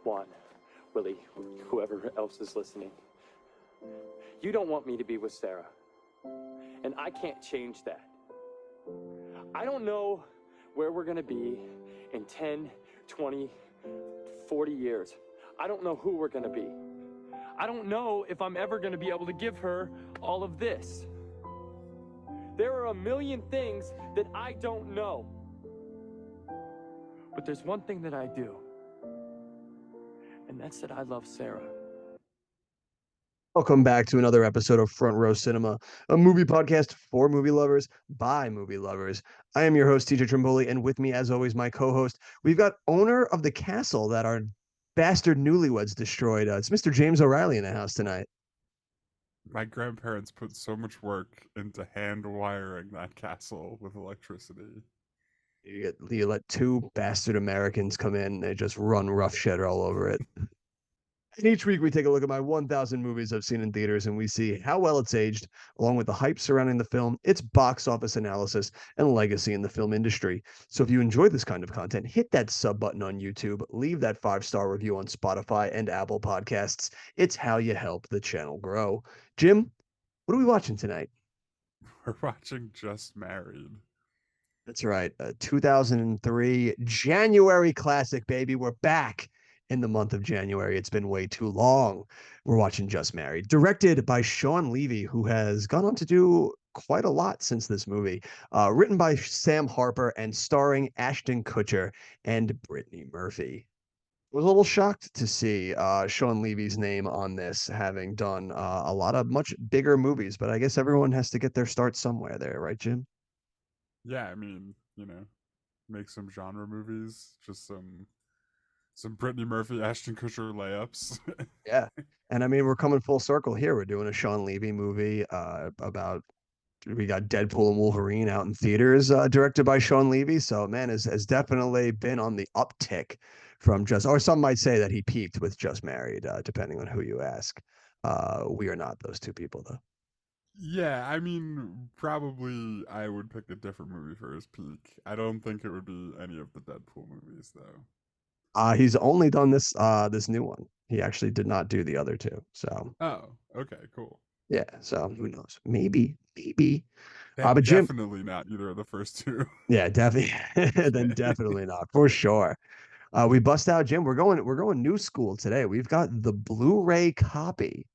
Juan, Willie, whoever else is listening. You don't want me to be with Sarah. And I can't change that. I don't know where we're gonna be in 10, 20, 40 years. I don't know who we're gonna be. I don't know if I'm ever gonna be able to give her all of this. There are a million things that I don't know. But there's one thing that I do. And that's that I love Sarah. Welcome back to another episode of Front Row Cinema, a movie podcast for movie lovers by movie lovers. I am your host, TJ Trimboli, and with me, as always, my co-host. We've got owner of the castle that our bastard newlyweds destroyed. It's Mr. James O'Reilly in the house tonight. My grandparents put so much work into hand wiring that castle with electricity. You let two bastard Americans come in, they just run roughshed all over it. And each week we take a look at my 1,000 movies I've seen in theaters and we see how well it's aged, along with the hype surrounding the film, its box office analysis, and legacy in the film industry. So if you enjoy this kind of content, hit that sub button on YouTube, leave that 5-star review on Spotify and Apple Podcasts. It's how you help the channel grow. Jim, what are we watching tonight? We're watching Just Married. That's right. 2003 January classic, baby. We're back in the month of January. It's been way too long. We're watching Just Married, directed by Sean Levy, who has gone on to do quite a lot since this movie. Written by Sam Harper and starring Ashton Kutcher and Brittany Murphy. I was a little shocked to see Sean Levy's name on this, having done a lot of much bigger movies, but I guess everyone has to get their start somewhere there, right, Jim? Yeah, I mean, make some genre movies, just some Brittany Murphy, Ashton Kutcher layups. Yeah. And I mean, we're coming full circle here. We're doing a Sean Levy movie about we got Deadpool and Wolverine out in theaters, directed by Sean Levy. So man has definitely been on the uptick from just, or some might say that he peaked with Just Married, depending on who you ask. We are not those two people though. Yeah, I mean, probably I would pick a different movie for his peak. I don't think it would be any of the Deadpool movies though. He's only done this new one. He actually did not do the other two. So Oh, okay, cool. yeah. So who knows? Maybe. But Jim, definitely not either of the first two. yeah, definitely. Then definitely not for sure. We bust out, Jim. We're going new school today. We've got the Blu-ray copy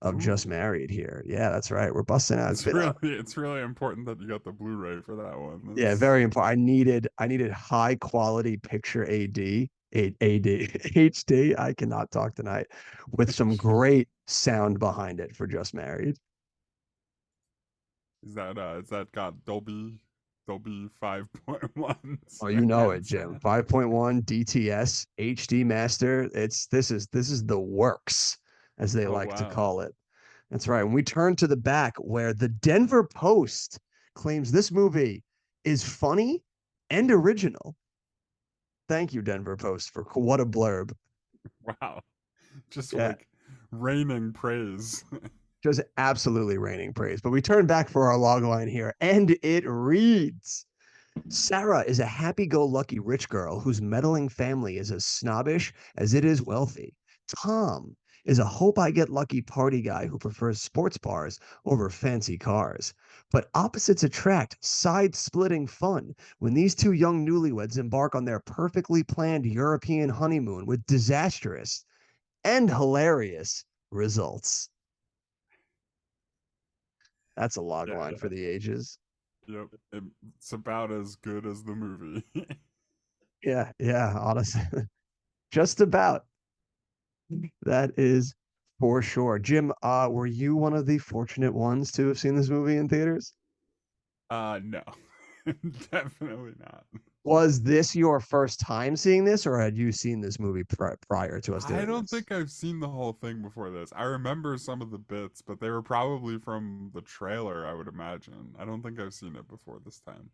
of Just Ooh. Married here. Yeah, that's right. We're busting out. It's really important that you got the Blu-ray for that one. Yeah, very important. I needed high quality picture AD HD. I cannot talk tonight, with some great sound behind it for Just Married. Is that got Dolby 5.1? Oh, you know it, Jim. 5.1 DTS HD master. This is the works, as they like to call it. That's right. When we turn to the back, where the Denver Post claims this movie is funny and original. Thank you, Denver Post, for what a blurb. Wow. Just like raining praise. Just absolutely raining praise. But we turn back for our log line here, and it reads: Sarah is a happy-go-lucky rich girl whose meddling family is as snobbish as it is wealthy. Tom is a hope-I-get-lucky party guy who prefers sports bars over fancy cars. But opposites attract side-splitting fun when these two young newlyweds embark on their perfectly planned European honeymoon with disastrous and hilarious results. That's a log line for the ages. Yep, it's about as good as the movie. Yeah, honestly. Just about. That is for sure. Jim, were you one of the fortunate ones to have seen this movie in theaters? No. Definitely not. Was this your first time seeing this, or had you seen this movie prior to us doing this? I don't think I've seen the whole thing before this. I remember some of the bits, but they were probably from the trailer, I would imagine. I don't think I've seen it before this time.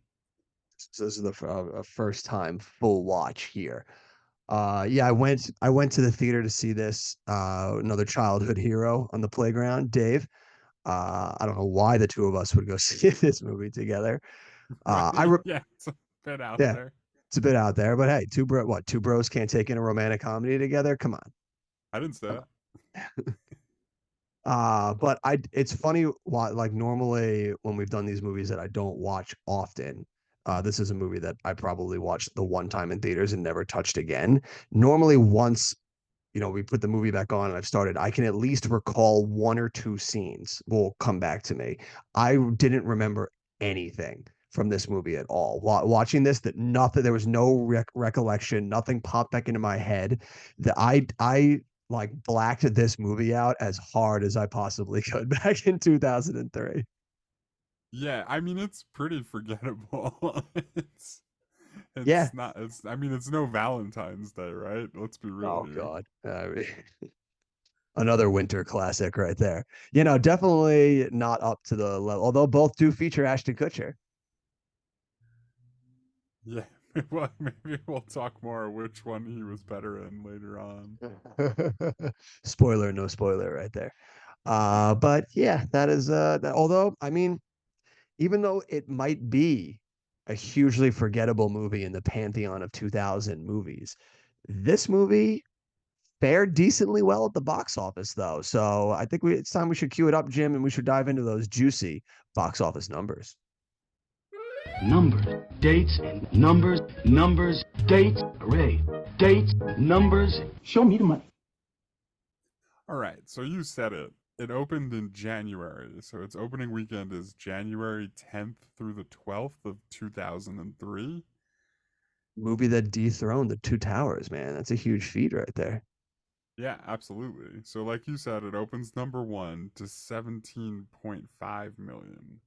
So this is the first time full watch here. Yeah, I went to the theater to see this, another childhood hero on the playground, Dave. I don't know why the two of us would go see this movie together. Right? I re- Yeah, it's a bit out yeah, there. It's a bit out there, but hey, two bros can't take in a romantic comedy together? Come on. I didn't say Come it. on. But it's funny why like normally when we've done these movies that I don't watch often, this is a movie that I probably watched the one time in theaters and never touched again. Normally once we put the movie back on and I've started, I can at least recall one or two scenes will come back to me. I didn't remember anything from this movie at all. Watching this, that nothing, there was no recollection, nothing popped back into my head. That I like blacked this movie out as hard as I possibly could back in 2003. Yeah, I mean it's pretty forgettable. it's Yeah. it's not it's I mean it's no Valentine's Day, right? Let's be real Oh here. God. Another winter classic right there. Definitely not up to the level. Although both do feature Ashton Kutcher. Yeah. Well, maybe we'll talk more which one he was better in later on. Spoiler, no spoiler right there. But yeah, that is although I mean, even though it might be a hugely forgettable movie in the pantheon of 2000 movies, this movie fared decently well at the box office though. So I think it's time we should cue it up, Jim, and we should dive into those juicy box office numbers. Numbers, dates, numbers, dates, array, dates, numbers. Show me the money. All right, so you said it. It opened in January, so its opening weekend is January 10th through the 12th of 2003. Movie that dethroned the Two Towers, man. That's a huge feat right there. Yeah, absolutely. So like you said, it opens number 1 to 17.5 million.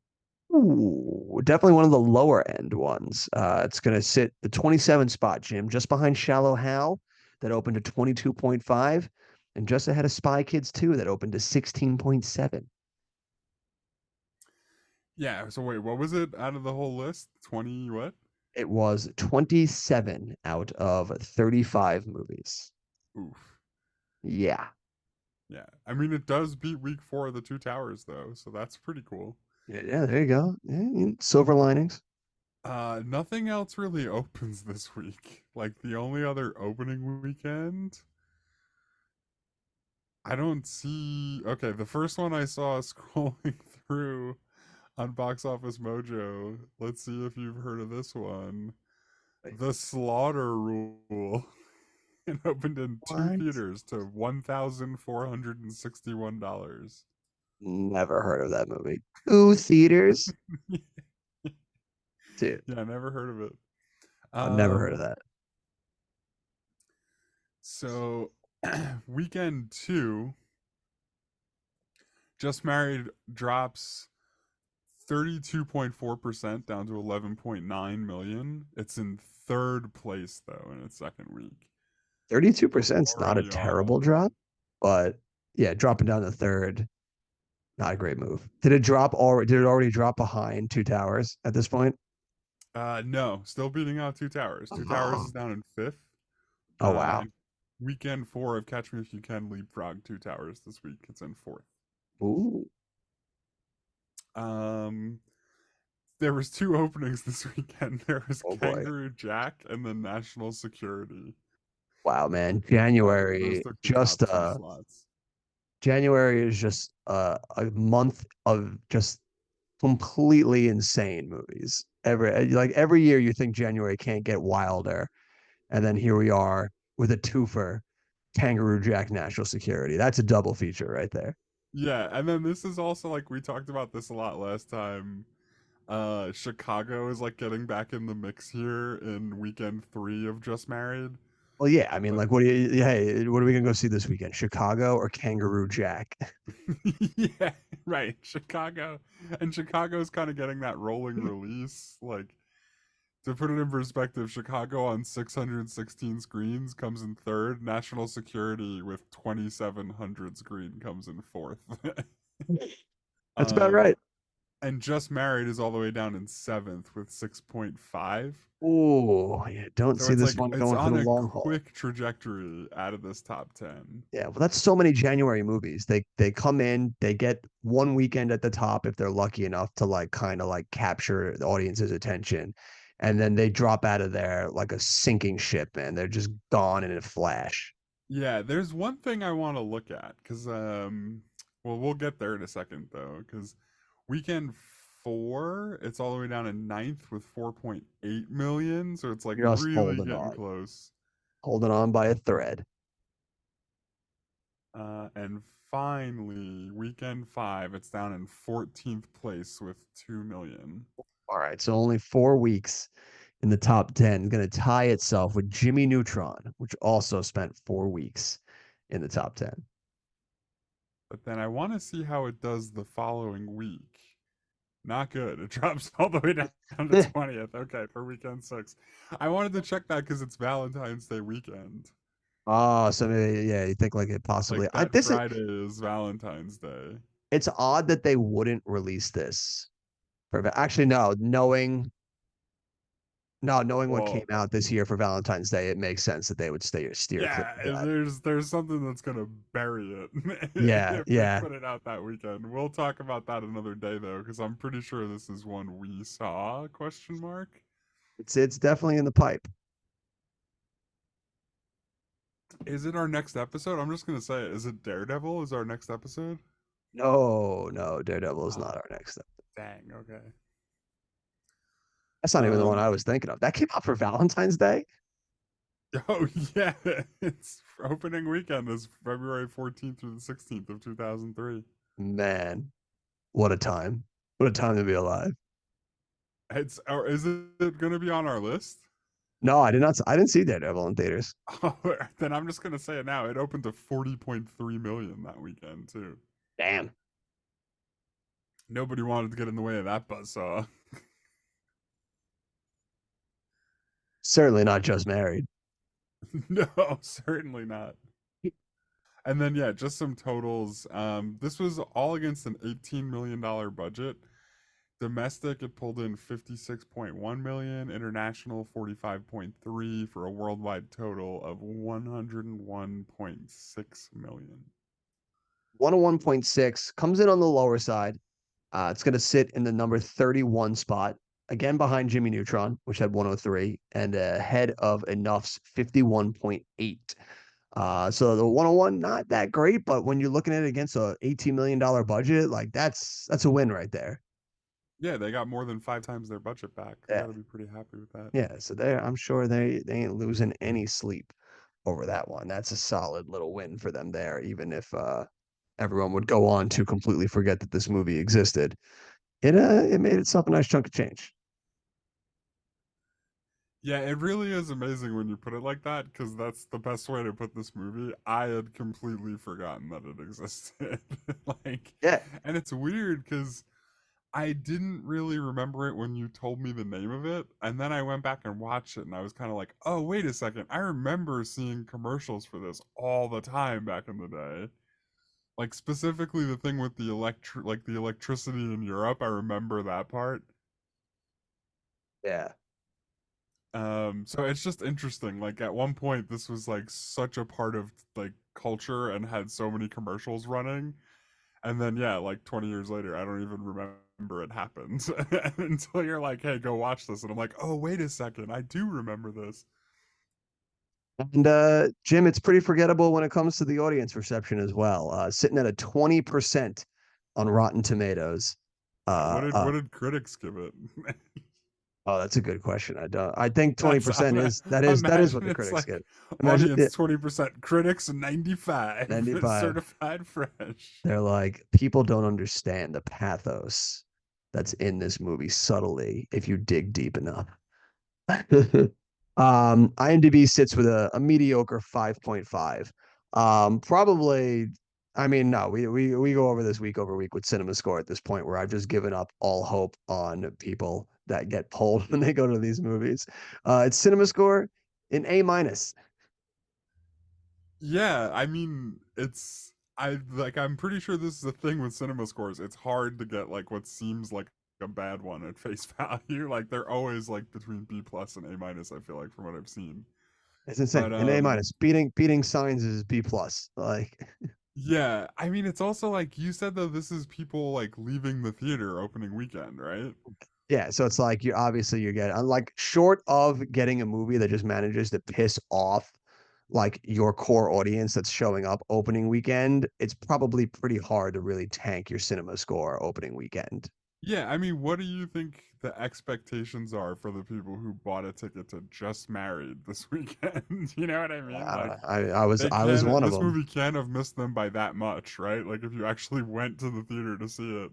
Ooh, definitely one of the lower end ones. It's going to sit the 27 spot, Jim, just behind Shallow Hal, that opened to 22.5, and just ahead of Spy Kids 2, that opened to 16.7. Yeah, so wait, what was it out of the whole list? 20 what? It was 27 out of 35 movies. Oof. Yeah. Yeah. I mean, it does beat week 4 of the Two Towers though, so that's pretty cool. Yeah, there you go. Yeah, silver linings. Nothing else really opens this week. Like the only other opening weekend, I don't see. Okay, the first one I saw scrolling through on Box Office Mojo. Let's see if you've heard of this one. The Slaughter Rule. It opened in two What? theaters to $1,461. Never heard of that movie. Ooh, theaters. Dude, Yeah, I never heard of it. I've never heard Um, of that. so weekend 2, Just Married drops 32.4% down to 11.9 million. It's in third place though in its second week. So 32% is not a already terrible on. drop, but yeah, dropping down to third, not a great move. Did it already drop behind Two Towers at this point? No, still beating out Two Towers. Two Towers Oh, is down in fifth. oh wow. And weekend 4 of Catch Me If You Can leapfrog Two Towers this week. It's in fourth. Ooh, Um, there was two openings this weekend. There was oh boy. Kangaroo Jack and then National Security. Wow, man. Those January took the just top two slots. January is just a month of just completely insane movies. Every year you think January can't get wilder, and then here we are with a twofer, Kangaroo Jack National Security. That's a double feature right there. Yeah, and then this is also like we talked about this a lot last time. Chicago is like getting back in the mix here in weekend 3 of Just Married. Well, yeah, I mean, But like, hey, what are we gonna go see this weekend? Chicago or Kangaroo Jack? yeah, right, Chicago. And Chicago's kind of getting that rolling release. Like to put it in perspective, Chicago on 616 screens comes in third. National Security with 2,700 screen comes in fourth. That's about um, right. and Just Married is all the way down in seventh with 6.5. Oh, yeah, don't So see it's this like one it's going for on the a long haul. quick trajectory out of this top 10. Yeah, well, that's so many January movies. They come in, they get one weekend at the top if they're lucky enough to like kind of like capture the audience's attention, and then they drop out of there like a sinking ship, man. They're just gone in a flash. Yeah, there's one thing I want to look at because well, we'll get there in a second though, because weekend four, it's all the way down to ninth with 4.8 million, so it's like Just really getting close. holding on by a thread. And finally, weekend five, it's down in 14th place with 2 million. All right, so only 4 weeks in the top 10, going to tie itself with Jimmy Neutron, which also spent 4 weeks in the top 10. But then I want to see how it does the following week. Not good. It drops all the way down to 20th. Okay, for weekend six. I wanted to check that because it's Valentine's Day weekend. Oh, so maybe, yeah, you think like it possibly. Like that Friday is Valentine's Day. It's odd that they wouldn't release this. Actually, no, knowing what came Well, out this year for Valentine's Day, it makes sense that they would steer clear yeah, of that. there's something that's gonna bury it Yeah, if they yeah. put it out that weekend. We'll talk about that another day though, because I'm pretty sure this is one we saw? Question mark. It's definitely in the pipe. Is it our next episode? I'm just gonna say it. Is it Daredevil? Is our next episode? No, Daredevil is not Oh, our next. dang. Okay. That's not even the one Um. I was thinking of. That came out for Valentine's Day. Oh yeah, it's opening weekend is February 14th through the 16th of 2003. Man, what a time! What a time to be alive. It's or is it going to be on our list? No, I did not. I didn't see Daredevil in theaters. Oh, then I'm just going to say it now. It opened to 40.3 million that weekend too. Damn. Nobody wanted to get in the way of that buzzsaw. Certainly not just married. No, certainly not. And then yeah, just some totals. This was all against an $18 million budget. Domestic, it pulled in 56.1 million, international 45.3 for a worldwide total of 101.6 million. 101.6 comes in on the lower side. It's going to sit in the number 31 spot, again behind Jimmy Neutron, which had 103, and ahead of Enough's 51.8. So the 101, not that great, but when you're looking at it against a $18 million budget, like that's a win right there. Yeah, they got more than 5 times their budget back. They Yeah. got to be pretty happy with that. Yeah. So I'm sure they ain't losing any sleep over that one. That's a solid little win for them there, even if everyone would go on to completely forget that this movie existed. It made itself a nice chunk of change. Yeah, it really is amazing when you put it like that because that's the best way to put this movie. I had completely forgotten that it existed. Like, Yeah. and it's weird because I didn't really remember it when you told me the name of it, and then I went back and watched it, and I was kind of like, "Oh, wait a second! I remember seeing commercials for this all the time back in the day. Like specifically the thing with the electricity in Europe. I remember that part. Yeah. So it's just interesting. Like at one point, this was like such a part of like culture and had so many commercials running, and then yeah, like 20 years later, I don't even remember it happened until you're like, "Hey, go watch this," and I'm like, "Oh, wait a second, I do remember this." And Jim, it's pretty forgettable when it comes to the audience reception as well. Sitting at a 20% on Rotten Tomatoes. Yeah, Uh, what uh, did critics give it? oh, that's a good question. I don't. I think That's 20% that is what imagine the it's critics like get. Imagine audience 20%, critics 95, 95. certified fresh. They're like, people don't understand the pathos that's in this movie subtly if you dig deep enough. IMDb sits with a mediocre 5.5. Probably, I mean, no, we go over this week over week with Cinema Score at this point where I've just given up all hope on people that get pulled when they go to these movies. It's Cinema Score in A minus. Yeah, I mean, I'm pretty sure this is a thing with cinema scores. It's hard to get like what seems like a bad one at face value. Like they're always like between B plus and A minus, I feel like from what I've seen. It's insane. But An A minus. Beating Signs is B plus. Like yeah, I mean it's also like you said though this is people like leaving the theater opening weekend, right? Yeah, so it's like you're getting like short of getting a movie that just manages to piss off like your core audience that's showing up opening weekend, it's probably pretty hard to really tank your cinema score opening weekend. Yeah, I mean, what do you think the expectations are for the people who bought a ticket to Just Married this weekend? You know what I mean? Like, they I was can one of this them. movie can't have missed them by that much, right? Like if you actually went to the theater to see it.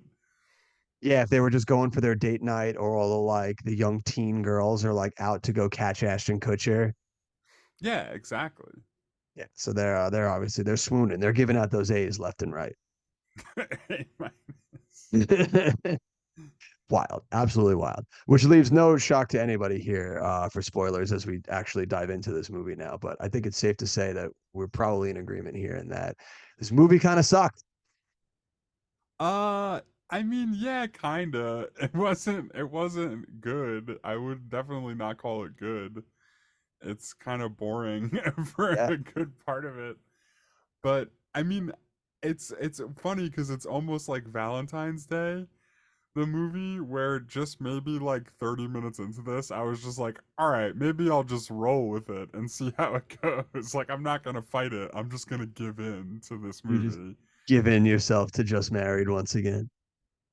Yeah, if they were just going for their date night or all the like the young teen girls are like out to go catch Ashton Kutcher. Yeah, exactly. Yeah, so they're obviously they're swooning. They're giving out those A's left and right. A minus. Wild, absolutely wild. Which leaves no shock to anybody here for spoilers as we actually dive into this movie now. But I think it's safe to say that we're probably in agreement here in that this movie kind of sucked. Uh, I mean, yeah, kinda. It wasn't good. I would definitely not call it good. It's kind of boring for Yeah, a good part of it. But I mean, it's funny because it's almost like Valentine's Day, the movie, where just maybe like 30 minutes into this, I was just like, all right, maybe I'll just roll with it and see how it goes. Like, I'm not gonna fight it. I'm just gonna give in to this you just movie. give in yourself to Just Married once again.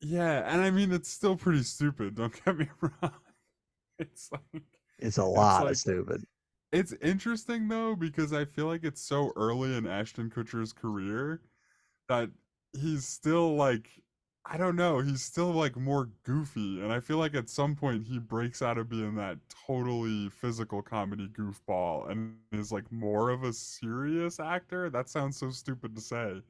Yeah, and I mean, it's still pretty stupid. Don't get me wrong. It's like, It's a it's lot of like stupid. It's interesting though because I feel like it's so early in Ashton Kutcher's career that he's still like, I don't know, he's still like more goofy, and I feel like at some point he breaks out of being that totally physical comedy goofball and is like more of a serious actor. That sounds so stupid to say.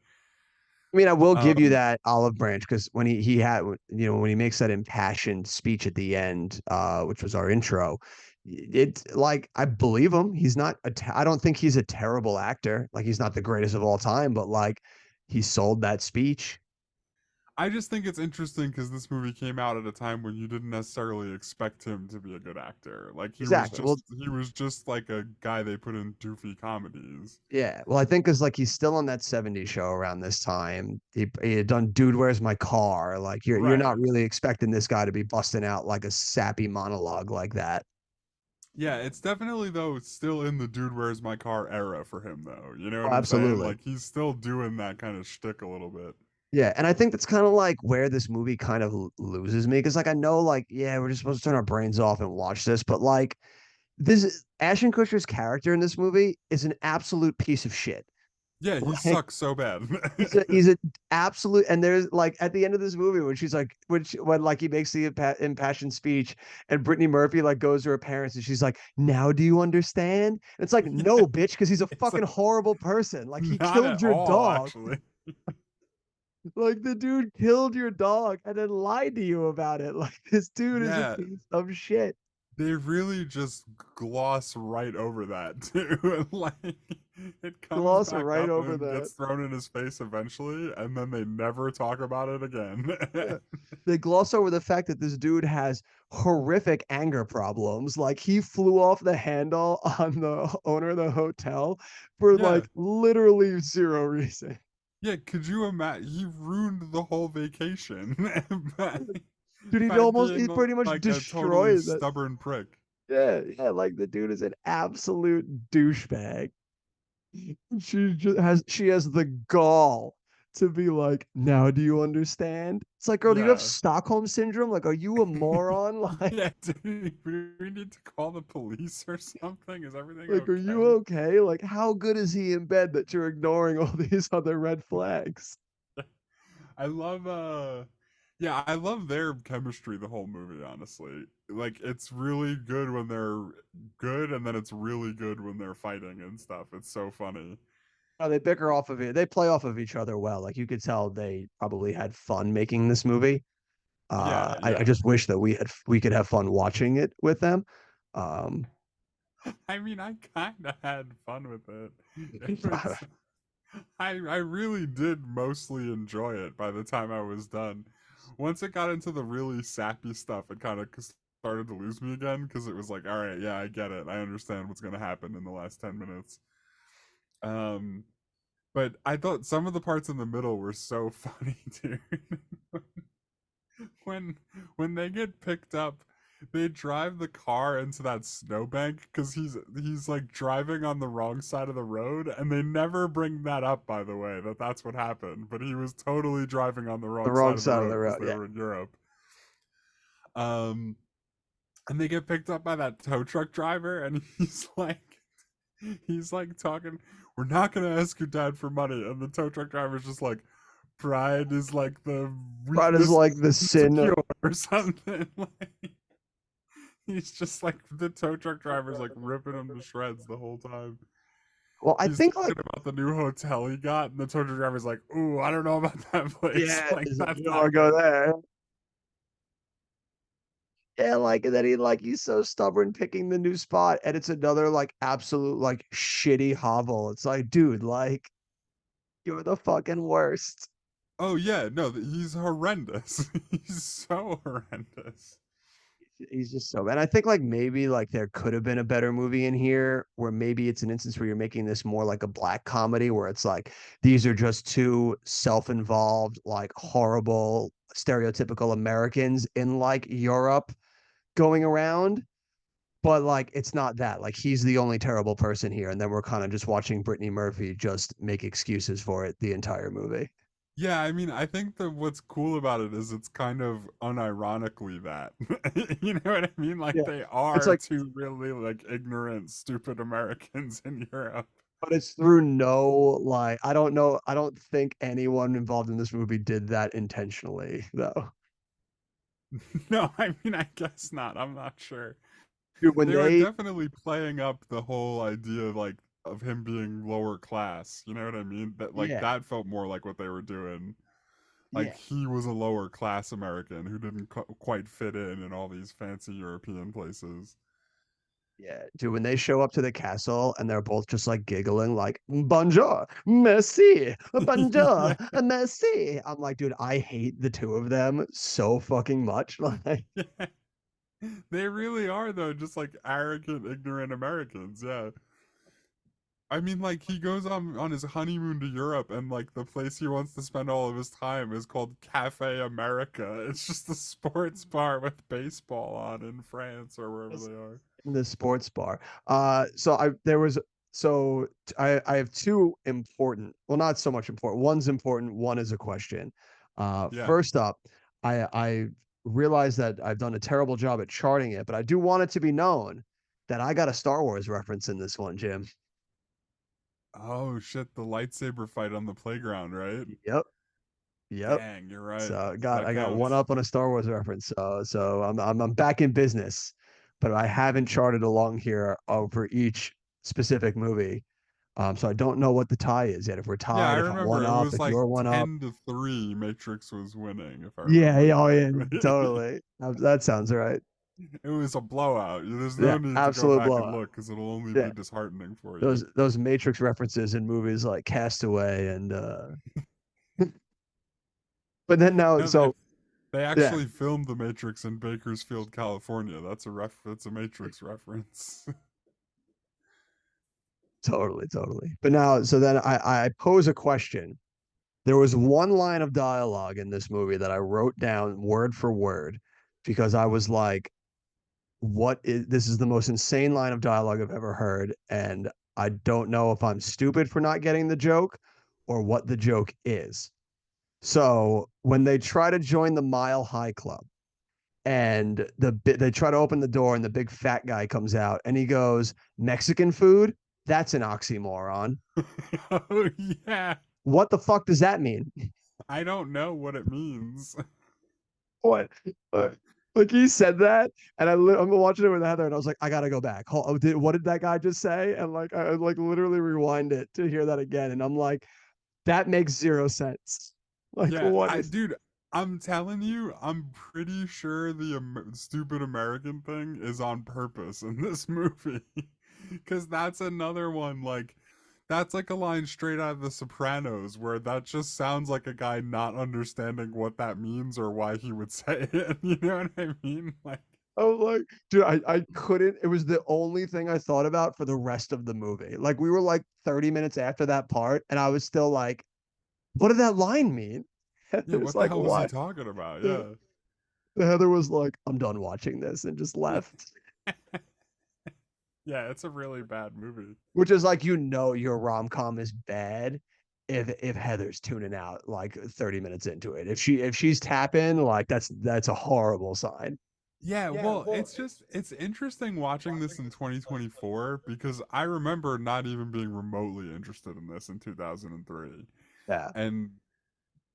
I mean, I will give you Um, that olive branch because when he had when he makes that impassioned speech at the end, which was our intro, it like I believe him. He's not I don't think he's a terrible actor. Like he's not the greatest of all time, but like he sold that speech. I just think it's interesting because this movie came out at a time when you didn't necessarily expect him to be a good actor. Like Exactly. Well, he was just like a guy they put in doofy comedies. yeah. Well, I think because like he's still on that '70s show around this time. He had done "Dude, Where's My Car?" Like you're not Right. really expecting this guy to be busting out like a sappy monologue like that. Yeah, it's definitely though still in the dude where's my car era for him though. You know Oh, what I'm saying? absolutely. Like he's still doing that kind of shtick a little bit. Yeah, and I think that's kind of like where this movie kind of loses me because like I know like yeah we're just supposed to turn our brains off and watch this, but like this Ashton Kutcher's character in this movie is an absolute piece of shit. Yeah, he Like sucks so bad. he's a absolute and there's like at the end of this movie when she's like when like he makes the impassioned speech and Brittany Murphy like goes to her parents and she's like now do you understand? And it's like Yeah, no bitch because he's a it's fucking like horrible person. Like he not at killed your all dog. actually. Like the dude killed your dog and then lied to you about it. Like this dude is a Yeah, piece of shit. they really just gloss right over that too. Like it comes Gloss back right up over and that. gets thrown in his face eventually, and then they never talk about it again. Yeah. They gloss over the fact that this dude has horrific anger problems. Like he flew off the handle on the owner of the hotel for Yeah. like literally zero reason. Yeah, could you imagine? He ruined the whole vacation by, Dude, by he being pretty much like a totally destroyed that. stubborn prick. Yeah, yeah, like the dude is an absolute douchebag. She has the gall to be like, now do you understand? It's like, girl, do you have Yeah. Stockholm syndrome? Like, are you a moron? Yeah, dude, we need to call the police or something. Is everything Like, are you okay? okay? Like, how good is he in bed that you're ignoring all these other red flags? I love yeah, I love their chemistry the whole movie, honestly. Like it's really good when they're good and then it's really good when they're fighting and stuff. It's so funny. Oh, they bicker off of it. They play off of each other well. Like you could tell they probably had fun making this movie. Yeah, I yeah. just wish that we could have fun watching it with them. Um, I mean, I kind of had fun with it. It was I really did mostly enjoy it by the time I was done. Once it got into the really sappy stuff, it kind of started to lose me again because it was like, all right, yeah, I get it. I understand what's going to happen in the last 10 minutes. Um, but I thought some of the parts in the middle were so funny, dude. when when they get picked up, they drive the car into that snowbank because he's like driving on the wrong side of the road, and they never bring that up, by the way, that that's what happened. But he was totally driving on the The wrong wrong side of the side of the road because road. they Yeah. were in Europe. Um, and they get picked up by that tow truck driver, and he's like talking, we're not gonna ask your dad for money, and the tow truck driver's just like, pride is like the Pride is weakness like the of sin. secure or something. Like, he's just like, the tow truck driver's like ripping him to shreds the whole time. Well, I He's think talking like, about the new hotel he got, and the tow truck driver's like, ooh, I don't know about that place. yeah, Like, he's like, that's you don't not want to go good. there. Yeah, like, and then he's so stubborn picking the new spot, and it's another like absolute like shitty hovel. It's like, dude, like you're the fucking worst. Oh yeah, no, he's horrendous. He's so horrendous. He's just so bad. I think like maybe like there could have been a better movie in here where maybe it's an instance where you're making this more like a black comedy where it's like these are just two self-involved, like horrible, stereotypical Americans in like Europe going around. But like it's not that. Like he's the only terrible person here, and then we're kind of just watching Brittany Murphy just make excuses for it the entire movie. Yeah, I mean, I think that what's cool about it is it's kind of unironically that. You know what I mean? Like Yeah. they It's are like, two really like ignorant, stupid Americans in Europe. but it's through no like I don't know. I don't think anyone involved in this movie did that intentionally, though. No, I mean, I guess not. I'm not sure. Dude, when They were they definitely playing up the whole idea like of him being lower class. You know what I mean? That like yeah, that felt more like what they were doing. Like yeah, he was a lower class American who didn't quite fit in all these fancy European places. yeah, dude, when they show up to the castle and they're both just like giggling, like bonjour, merci, bonjour, Yeah. merci. I'm like, dude, I hate the two of them so fucking much. Like, Yeah. They really are though, just like arrogant, ignorant Americans. Yeah. I mean, like he goes on his honeymoon to Europe, and like the place he wants to spend all of his time is called Cafe America. It's just a sports bar with baseball on in France or wherever they are. in the sports bar. So I there was so I have two important, well, not so much important. One's important, one is a question. Yeah. First up, I realized that I've done a terrible job at charting it, but I do want it to be known that I got a Star Wars reference in this one, Jim. Oh shit! The lightsaber fight on the playground, right? Yep, yep. Dang, you're right. So That I got one counts. up on a Star Wars reference. So I'm back in business, but I haven't charted along here over each specific movie. So I don't know what the tie is yet. If we're Yeah, I tied, if I'm one remember it up, was if like you're one up. 10-3. Matrix was winning, if I Yeah, remember yeah, oh yeah, correctly. totally. That sounds right. It was a blowout. There's no Yeah, need to go absolute back and blowout. look because it'll only Yeah, be disheartening for you. those Matrix references in movies like Castaway and but then now No, they so they yeah, actually filmed The Matrix in Bakersfield, California. That's a Matrix reference. totally. But now so then I pose a question. There was one line of dialogue in this movie that I wrote down word for word because I was like, what is this is the most insane line of dialogue I've ever heard. And I don't know if I'm stupid for not getting the joke or what the joke is. So when they try to join the Mile High Club and they try to open the door and the big fat guy comes out and he goes, Mexican food? That's an oxymoron. Oh yeah. What the fuck does that mean? I don't know what it means. What? What? Like he said that, and I'm watching it with Heather, and I was like, I gotta go back. What did that guy just say? And like, I like literally rewind it to hear that again, and I'm like, that makes zero sense. Like, Yeah, what I is? dude, I'm telling you, I'm pretty sure the stupid American thing is on purpose in this movie. Cuz that's another one like that's like a line straight out of The Sopranos where that just sounds like a guy not understanding what that means or why he would say it. You know what I mean? Like Oh, like, dude, I couldn't. It was the only thing I thought about for the rest of the movie. Like, we were like 30 minutes after that part, and I was still like, what did that line mean? It yeah, was what the like, hell was he what? talking about? Yeah. Yeah. Heather was like, I'm done watching this and just left. Yeah, it's a really bad movie. Which is like, your rom-com is bad if Heather's tuning out like 30 minutes into it. If she's tapping, like that's a horrible sign. Yeah, well, it's interesting watching this in 2024 because I remember not even being remotely interested in this in 2003. Yeah. And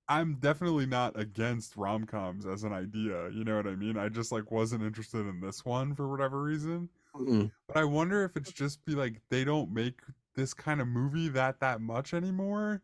I'm definitely not against rom-coms as an idea, you know what I mean? I just like wasn't interested in this one for whatever reason. Mm-mm. But I wonder if it's just be like they don't make this kind of movie that much anymore.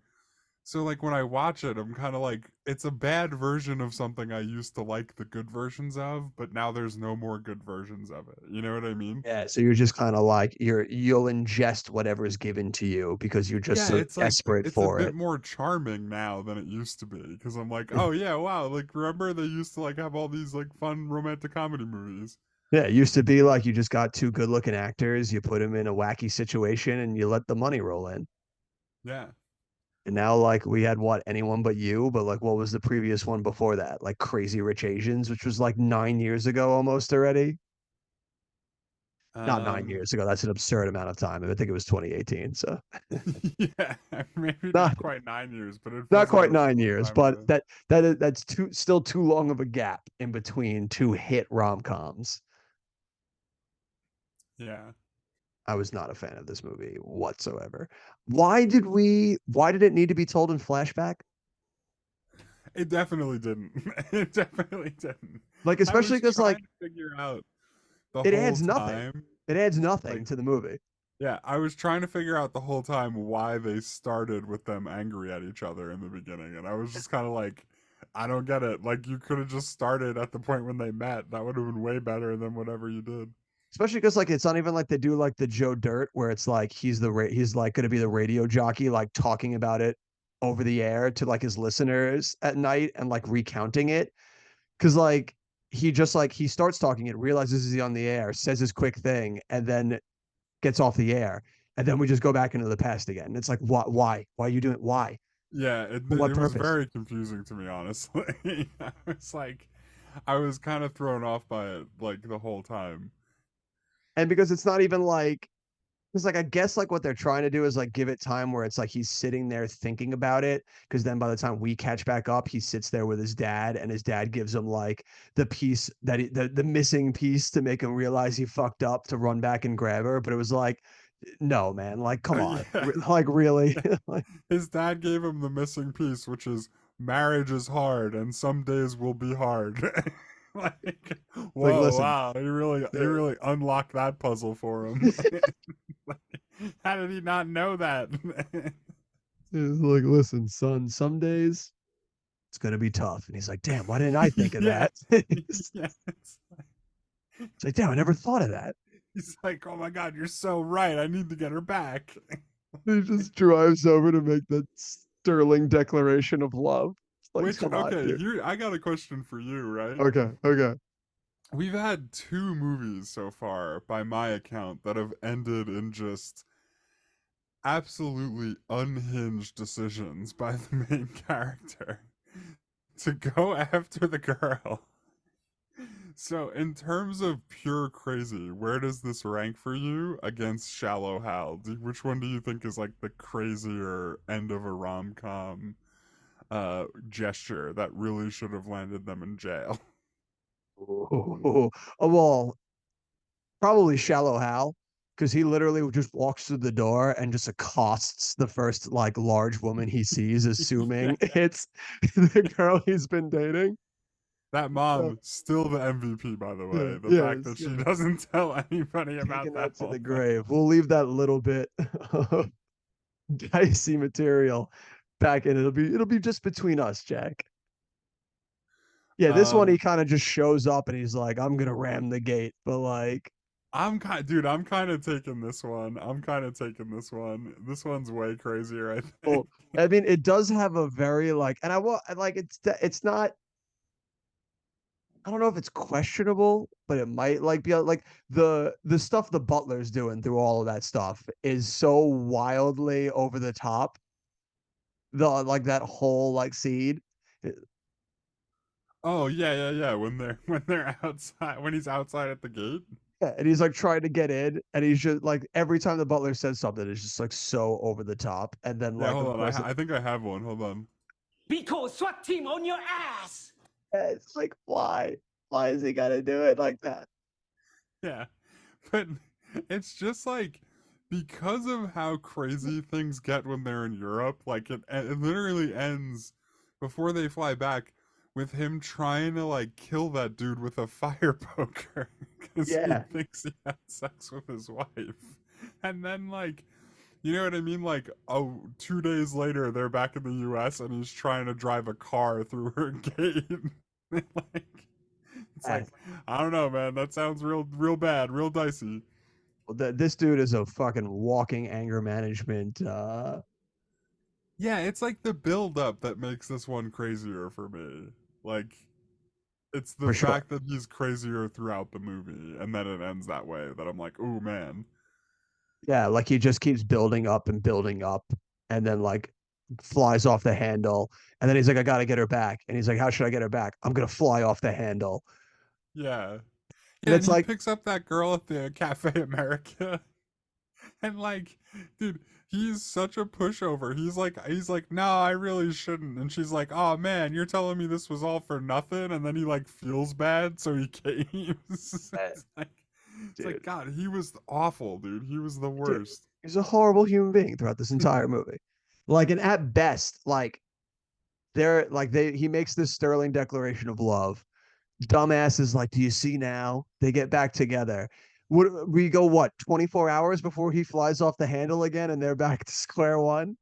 So like when I watch it, I'm kind of like it's a bad version of something I used to like the good versions of, but now there's no more good versions of it. You know what I mean? Yeah, so you're just kind of like you'll ingest whatever is given to you because you're just Yeah, so it's like desperate it's a for bit it. more charming now than it used to be because I'm like, "Oh yeah, wow, like remember they used to like have all these like fun romantic comedy movies." Yeah, it used to be like you just got two good-looking actors, you put them in a wacky situation, and you let the money roll in. Yeah. And now, like, we had what, Anyone But You, but like, what was the previous one before that? Like Crazy Rich Asians, which was like 9 years ago almost already. Not nine Um years ago. That's an absurd amount of time. I think it was 2018. So yeah, maybe not not quite 9 years, but it not feels like a quite really 9 years, long time but ago. that's still too long of a gap in between two hit rom-coms. Yeah. I was not a fan of this movie whatsoever. Why did it need to be told in flashback? It definitely didn't. It definitely didn't. Like, I especially was because like trying to figure out the it whole adds nothing. time. It adds nothing Like, to the movie. yeah, I was trying to figure out the whole time why they started with them angry at each other in the beginning. And I was just kind of like, I don't get it. Like, you could have just started at the point when they met. That would have been way better than whatever you did. Especially because like it's not even like they do like the Joe Dirt where it's like he's like going to be the radio jockey like talking about it over the air to like his listeners at night and like recounting it because like he starts talking it, realizes he's on the air, says his quick thing, and then gets off the air, and then we just go back into the past again. It's like why are you doing it? Why? Yeah, it, For what it was purpose? very confusing to me, honestly. I was like, I was kind of thrown off by it, like, the whole time. And because it's not even like because like I guess like what they're trying to do is like give it time where it's like he's sitting there thinking about it. Because then by the time we catch back up, he sits there with his dad, and his dad gives him like the piece the missing piece to make him realize he fucked up to run back and grab her. But it was like, no, man, like come on, Yeah. like really, like His dad gave him the missing piece, which is marriage is hard and some days will be hard. Like, like whoa, listen, wow, he uh, really unlocked that puzzle for him. Like, how did he not know that? like listen, son, some days it's gonna be tough. And he's like, damn, why didn't I think of Yeah. that? It's Yeah. like, damn, I never thought of that. He's like, oh my god, you're so right. I need to get her back. He just drives over to make that sterling declaration of love. It's like, Which, come on, okay, dude. here I got a question for you, right? Okay, okay. We've had two movies so far, by my account, that have ended in just absolutely unhinged decisions by the main character to go after the girl. So, in terms of pure crazy, where does this rank for you against Shallow Hal? Which one do you think is like the crazier end of a rom com gesture that really should have landed them in jail? Oh, well, probably Shallow Hal, because he literally just walks through the door and just accosts the first like large woman he sees, Yeah, assuming it's the girl he's been dating. that Uh, mom still the MVP, by the yeah, way. The fact yes, that she yeah. doesn't tell anybody Taking about that that to the whole thing. grave. We'll leave that little bit of dicey material back in. It'll be just between us, Jack. Yeah, this one he Um, kind of just shows up and he's like, I'm gonna ram the gate, but like, I'm kind of taking this one. I'm kind of taking this one. This one's way crazier, I think. well, I mean, it does have a very like, and I will like it's not. I don't know if it's questionable, but it might like be like the stuff the butler's doing through all of that stuff is so wildly over the top. The like that whole like scene. Oh yeah. When they're outside, when he's outside at the gate. Yeah, and he's like trying to get in, and he's just like every time the butler says something, it's just like so over the top. And then Yeah, like hold of on. course I think I have one. Hold on. Because SWAT team on your ass! it's like why? Why is he gotta do it like that? Yeah, but it's just like because of how crazy things get when they're in Europe. Like it literally ends before they fly back with him trying to like kill that dude with a fire poker because he Yeah. thinks he had sex with his wife, and then like. You know what I mean? Like, oh, 2 days later, they're back in the U.S. and he's trying to drive a car through her gate. Like, it's Uh, like, I don't know, man. That sounds real bad, real dicey. this dude is a fucking walking anger management. Yeah, it's like the build up that makes this one crazier for me. Like, it's the For sure. fact that he's crazier throughout the movie, and then it ends that way. That I'm like, oh man. Yeah, like he just keeps building up, and then like flies off the handle, and then he's like, I gotta get her back, and he's like, how should I get her back? I'm gonna fly off the handle, Yeah, and yeah, and it's he like, picks up that girl at the Cafe America. And like, dude, he's such a pushover. He's like, no, I really shouldn't. And she's like, oh man, you're telling me this was all for nothing. And then he like feels bad, so he caves. It's like, dude, God, he was awful, dude. He was the dude, worst. he's a horrible human being throughout this entire movie. Like, and at best, like he makes this sterling declaration of love. Dumbass is like, do you see now? They get back together. Would we go what 24 hours before he flies off the handle again, and they're back to square one?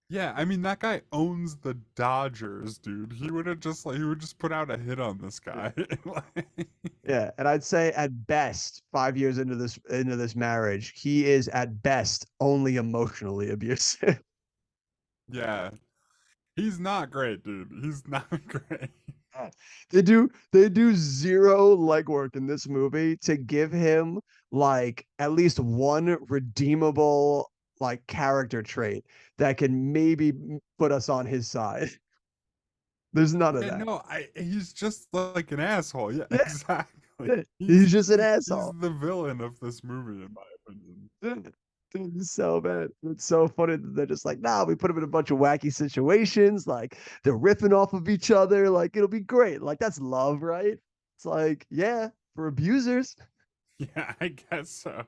Yeah, I mean that guy owns the Dodgers, dude. He would just put out a hit on this guy. Like, Yeah, and I'd say at best, 5 years into this marriage, he is at best only emotionally abusive. yeah, he's not great, dude. He's not great. They do zero legwork in this movie to give him like at least one redeemable like character trait that can maybe put us on his side. There's none of Yeah, that. no, he's just like an asshole. Yeah, Yeah, exactly. yeah. He's He's just an he's asshole. the villain of this movie, in my opinion. Dude, it's so bad. It's so funny that they're just like, nah, we put him in a bunch of wacky situations. Like they're riffing off of each other. Like it'll be great. Like that's love, right? It's like, yeah, for abusers. Yeah, I guess so.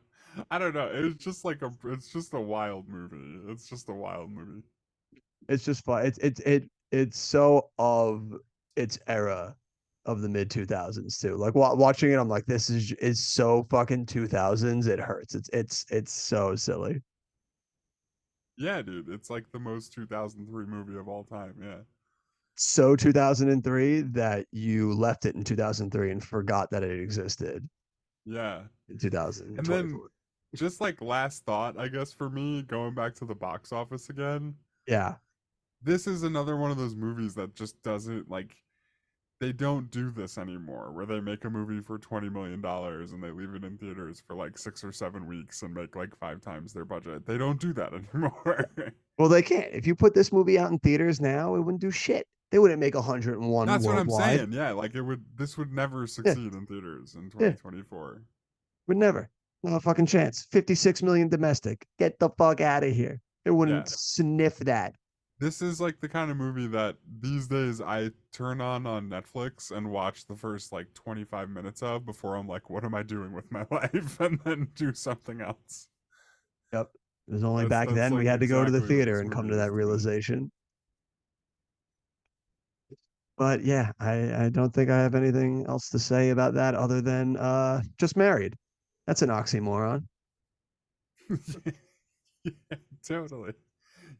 I don't know. It's just a wild movie. It's just a wild movie. It's just fun. It's so of its era of the mid 2000s too. Like watching it, I'm like, this is so fucking 2000s. It hurts. It's so silly. Yeah, dude, it's like the most 2003 movie of all time. Yeah, So 2003 that you left it in 2003 and forgot that it existed yeah. in And then 2024. just like last thought, I guess for me, going back to the box office again, Yeah. this is another one of those movies that just doesn't like they don't do this anymore where they make a movie for $20 million and they leave it in theaters for like 6 or 7 weeks and make like 5 times their budget. They don't do that anymore. Well, they can't. If you put this movie out in theaters now, it wouldn't do shit. They wouldn't make 101 That's what I'm worldwide. saying. Yeah, like this would never Yeah. succeed in theaters in Yeah. 2024. Would never. No fucking chance. 56 million domestic. Get the fuck out of here. It Yeah. wouldn't sniff that. This is like the kind of movie that these days I turn on Netflix and watch the first like 25 minutes of before I'm like, what am I doing with my life? And then do something else. Yep. It was only That's back that's then we like had to go to the exactly what theater this and come to movie is that to me. realization. But yeah, I don't think I have anything else to say about that other than just married. That's an oxymoron. Yeah, totally.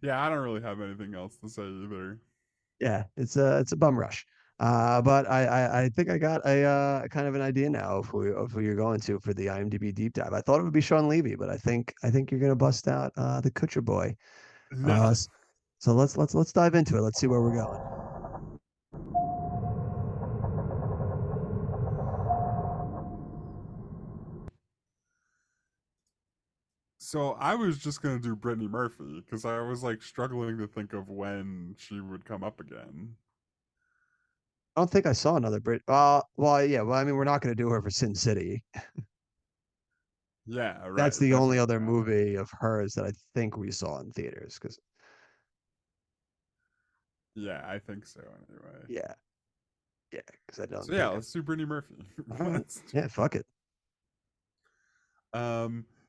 Yeah, I don't really have anything else to say either. Yeah, it's a bum rush. But I think I got a kind of an idea now of who you're going to for the IMDb deep dive. I thought it would be Sean Levy, but I think you're gonna bust out the Kutcher Boy. No. So let's dive into it. Let's see where we're going. So I was just gonna do Brittany Murphy because I was like struggling to think of when she would come up again. I don't think I saw another Brit. Well, yeah. Well, I mean, we're not going to do her for Sin City. Yeah, right. That's the only Definitely other not. movie of hers that I think we saw in theaters. Because Yeah, I think so anyway. yeah, yeah. Because I So don't yeah, think. let's do Brittany Murphy. All right. Let's Yeah. Fuck it.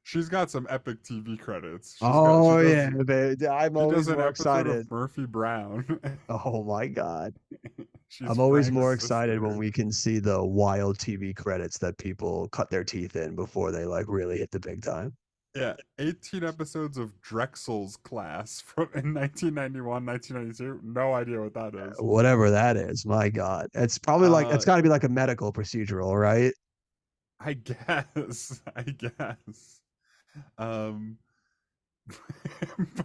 she's got some epic TV credits. She Oh does yeah, babe. I'm she does always an more episode excited. of Murphy Brown. Oh my god. She's I'm always Frank's more excited when sister. we can see the wild TV credits that people cut their teeth in before they like really hit the big time. Yeah, 18 episodes of Drexel's Class from in 1991, 1992. No idea what that is. Whatever that is, my God. It's probably like it's Uh, gotta be like a medical procedural, right? I guess. I guess. Um,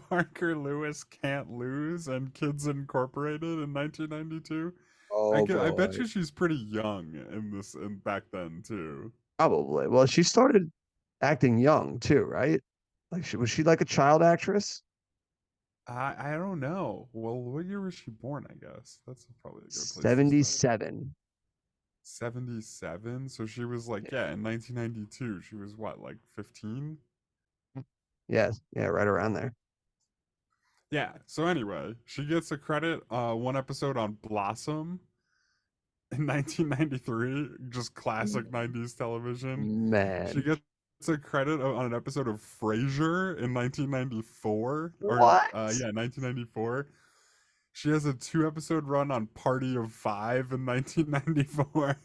Parker Lewis Can't Lose and Kids Incorporated in 1992. Oh I bet boy. you she's pretty young in this and back then too. Probably. Well, she started acting young too, right? Like was she like a child actress? I don't know. Well, what year was she born? I guess that's probably a good place to start. 77. 77. So she was like, yeah, in 1992. She was what, like 15? Yeah, yeah, right around there. Yeah. So anyway, she gets a credit. One episode on Blossom in 1993, just classic 90s television. She Man. gets a credit on an episode of Frasier in 1994, or What? yeah, 1994. She has a 2 episode run on Party of Five in 1994.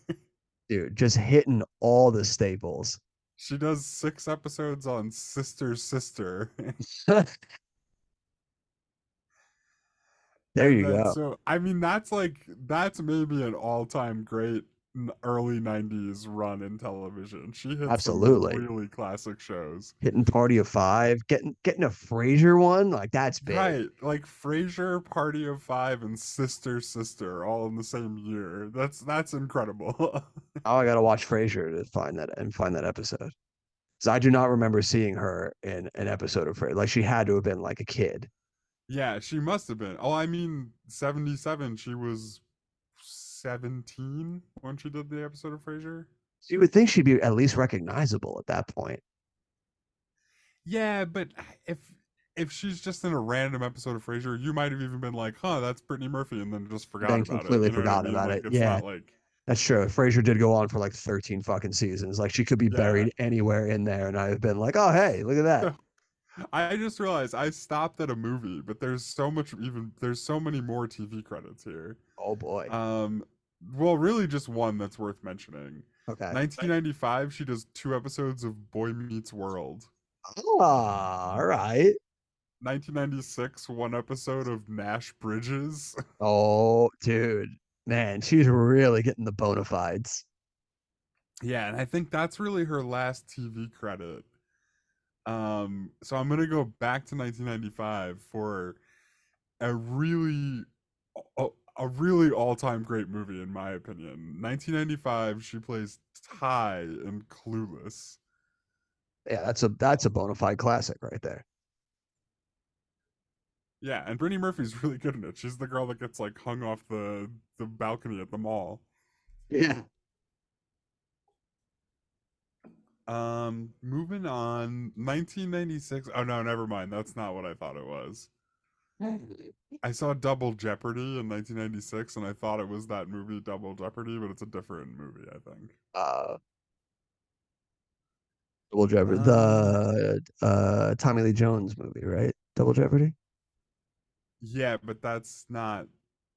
Dude, just hitting all the staples. She does 6 episodes on Sister Sister. There And you then go. so I mean that's maybe an all-time great early 90s run in television. She hits some Absolutely. really classic shows. Hitting Party of Five, getting a Frasier one, like that's big. Right, like Frasier, Party of Five, and Sister Sister all in the same year. That's incredible. Oh, I gotta watch Frasier to find that episode. Because I do not remember seeing her in an episode of Frasier. Like she had to have been like a kid. Yeah, she must have been. Oh, I mean, 77. She was 17 when she did the episode of Frasier. So you would think she'd be at least recognizable at that point. Yeah, but if she's just in a random episode of Frasier, you might have even been like, "Huh, that's Brittany Murphy," and then just forgot Then about it. completely You know what I forgotten mean? about Like it. it's Yeah, not like that's true. Frasier did go on for like 13 fucking seasons. Like she could be yeah. buried anywhere in there, and I've been like, oh hey, look at that. So I just realized I stopped at a movie, but there's so many more TV credits here. Oh boy. Um, well, really just one that's worth mentioning. Okay. 1995, she does 2 episodes of Boy Meets World. Ah, all right. 1996, 1 episode of Nash Bridges. Oh, dude, man, she's really getting the bona fides. Yeah, and I think that's really her last TV credit. So I'm gonna go back to 1995 for a really, a really all-time great movie in my opinion. 1995, she plays Ty in Clueless. Yeah, that's a bona fide classic right there. Yeah, and Brittany Murphy's really good in it. She's the girl that gets like hung off the balcony at the mall. Yeah. Moving on, 1996. Oh no, never mind. That's not what I thought it was. I saw Double Jeopardy in 1996, and I thought it was that movie Double Jeopardy, but it's a different movie, I think. Double Jeopardy, Um, the Tommy Lee Jones movie, right? Double Jeopardy yeah, but that's not.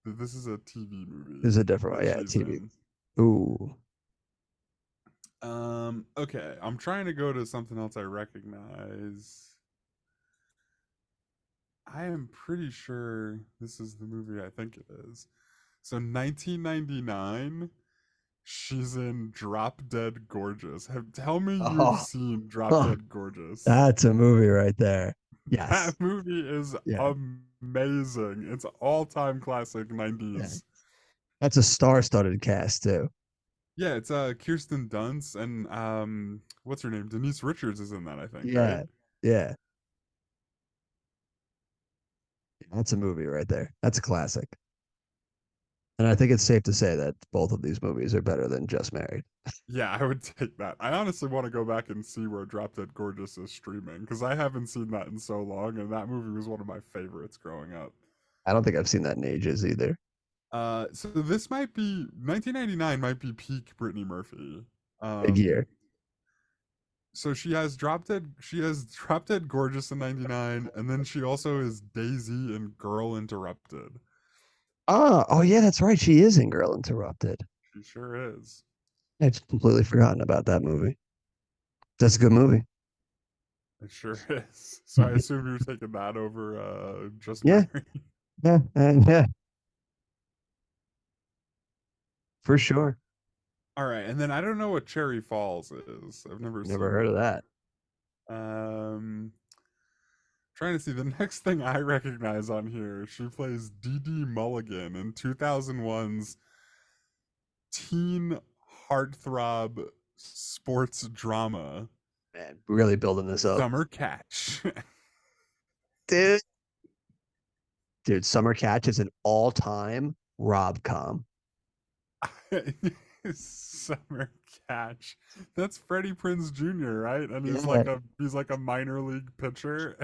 This is a TV movie is a different one. that Yeah, she's TV. in. Ooh. Okay, I'm trying to go to something else I recognize. I am pretty sure this is the movie I think it is. So 1999, she's in Drop Dead Gorgeous. Tell me you've Oh, seen Drop huh. Dead Gorgeous. That's a movie right there. Yes. That movie is Yeah. amazing. It's an all-time classic Yeah. 90s. That's a star-studded cast too. Yeah, it's Kirsten Dunst and what's her name? Denise Richards is in that, I think, right? Yeah. Yeah. That's a movie right there. That's a classic. And I think it's safe to say that both of these movies are better than Just Married. Yeah, I would take that. I honestly want to go back and see where Drop Dead Gorgeous is streaming because I haven't seen that in so long, and that movie was one of my favorites growing up. I don't think I've seen that in ages either. So this might be 1999 might be peak Brittany Murphy. Big Um, year. so she has Drop Dead Gorgeous in 99, and then she also is Daisy in Girl Interrupted. Oh yeah, that's right. She is in Girl Interrupted. She sure is. I'd completely forgotten about that movie. That's a good movie. It sure is. So I assume you're taking that over Just Yeah, Married. yeah, for sure. All right, and then I don't know what Cherry Falls is. I've never Never seen heard of that. that. Trying to see the next thing I recognize on here. She plays Dee Dee Mulligan in 2001's teen heartthrob sports drama Man, really building this up, Summer Catch. dude. Dude, Summer Catch is an all-time rob-com. Summer Catch. That's Freddie Prinze Jr., right? And Yeah. He's like a minor league pitcher.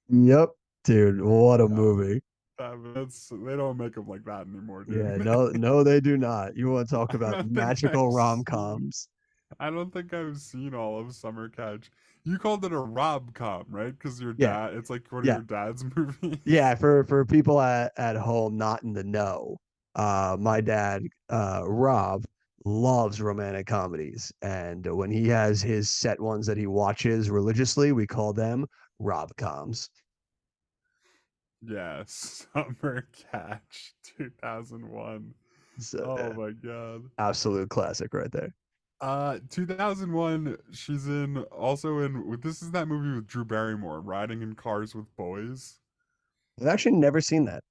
Yep, dude. What a Yeah, movie. that's they don't make them like that anymore, Yeah, dude. no, they do not. You want to talk I about don't think magical rom-coms? I don't think I've seen all of Summer Catch. You called it a rom-com, right? Because your Yeah, dad, it's like one of yeah, your dad's movies. yeah. For people at home not in the know, my dad, Rob, loves romantic comedies, and when he has his set ones that he watches religiously, we call them rob-coms. Yeah, Summer Catch 2001. So Oh yeah, my god. absolute classic right there. 2001, she's in also in this is that movie with Drew Barrymore, Riding in Cars with Boys. I've actually never seen that.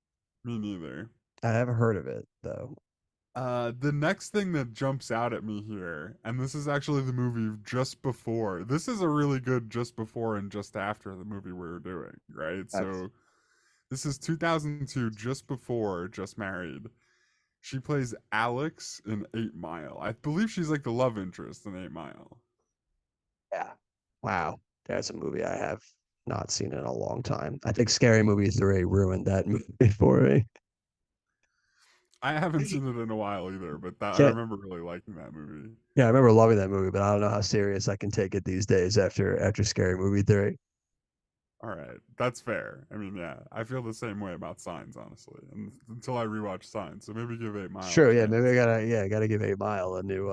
Me neither. I have heard of it though. The next thing that jumps out at me here, and this is actually the movie just before. This is a really good just before and just after the movie we were doing, right? That's So this is 2002, just before Just Married. She plays Alex in 8 Mile. I believe she's like the love interest in 8 Mile. yeah. Wow, that's a movie I have not seen in a long time. I think Scary Movie 3 ruined that movie for me. I haven't seen it in a while either, but I Yeah, remember really liking that movie. yeah, I remember loving that movie, but I don't know how serious I can take it these days after Scary Movie 3. All right, that's fair. I mean, yeah, I feel the same way about Signs, honestly, and until I rewatch Signs. So maybe give 8 Mile a Sure, yeah, maybe chance. I gotta give 8 Mile a new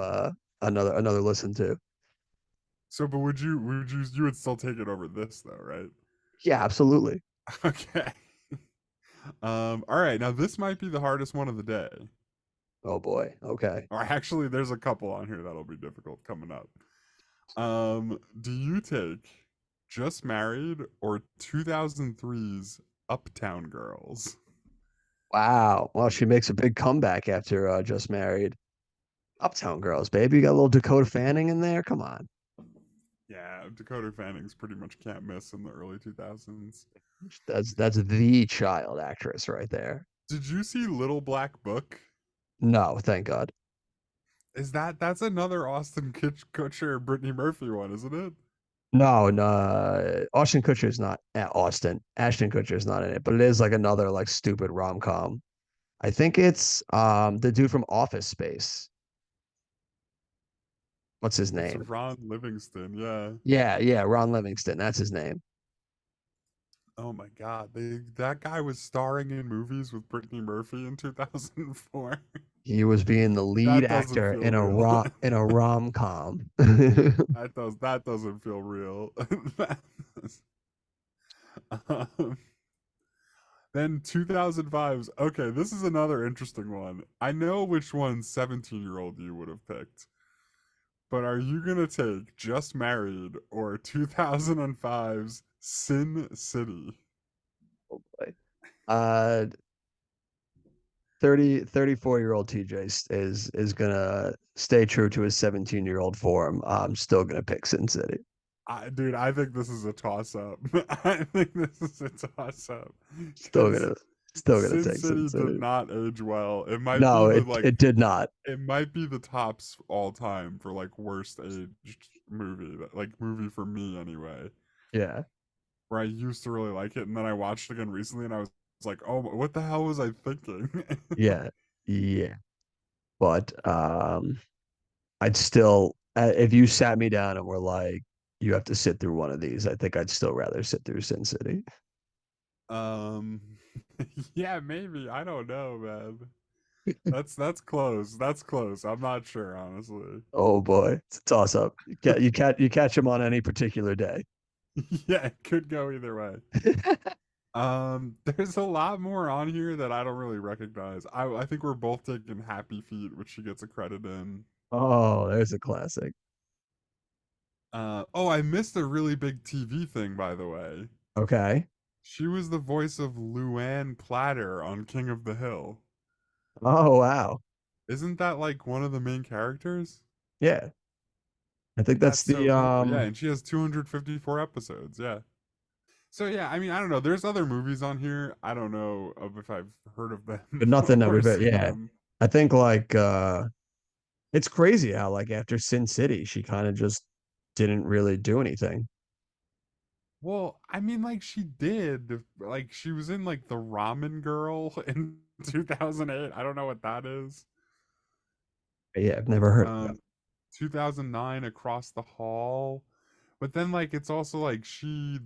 another listen to. So, but you would still take it over this though, right? Yeah, absolutely. Okay. All right. Now this might be the hardest one of the day. Oh boy. Okay. Or actually, there's a couple on here that'll be difficult coming up. Do you take Just Married or 2003's Uptown Girls? Wow. Well, she makes a big comeback after Just Married. Uptown Girls, baby. You got a little Dakota Fanning in there. Come on. Yeah, Dakota Fanning's pretty much can't miss in the early 2000s. That's the child actress right there. Did you see Little Black Book? No, thank God. That's another Austin Kutcher Brittany Murphy one, isn't it? No, no. Austin Kutcher's not Austin. Ashton Kutcher's not in it, but it is like another like stupid rom-com. I think it's the dude from Office Space. What's his It's name? Ron Livingston, yeah. Yeah, yeah, Ron Livingston. That's his name. Oh my god, that guy was starring in movies with Brittany Murphy in 2004. He was being the lead That doesn't actor feel in a real. rom-com. That doesn't feel real. um, then 2005's okay, this is another interesting one. I know which one 17-year-old you would have picked. But are you gonna take Just Married or 2005's Sin City? Oh boy. Uh 34-year-old TJ is gonna stay true to his 17-year-old form. I'm still gonna pick Sin City. I think this is a toss up. I think this is a toss up Still because gonna Still gonna Sin take Sin City did City. not age well. It might be No, the it did not. it might be the tops all time for like worst aged movie, like movie for me anyway. Yeah, Where I used to really like it, and then I watched it again recently, and I was like, "Oh, what the hell was I thinking?" yeah, yeah. But I'd still, if you sat me down and were like, you have to sit through one of these, I think I'd still rather sit through Sin City. um, yeah, maybe. I don't know, man. That's close. That's close. I'm not sure, honestly. Oh boy, it's a toss up. You catch him on any particular day. Yeah, it could go either way. There's a lot more on here that I don't really recognize. I think we're both taking Happy Feet, which she gets a credit in. Oh, there's a classic. Oh, I missed a really big TV thing, by the way. Okay. She was the voice of Luann Platter on King of the Hill. Oh wow. Isn't that like one of the main characters? Yeah. I think that's That's so the cool. Yeah, and she has 254 episodes. Yeah. So yeah, I mean, I don't know. There's other movies on here. I don't know if I've heard of them but nothing that or we've seen yeah. them. I think like it's crazy how like after Sin City she kind of just didn't really do anything. Well, I mean, like she did. Like she was in like the Ramen Girl in 2008. I don't know what that is. Yeah, I've never heard of that. Um, 2009 Across the Hall. But then like it's also like she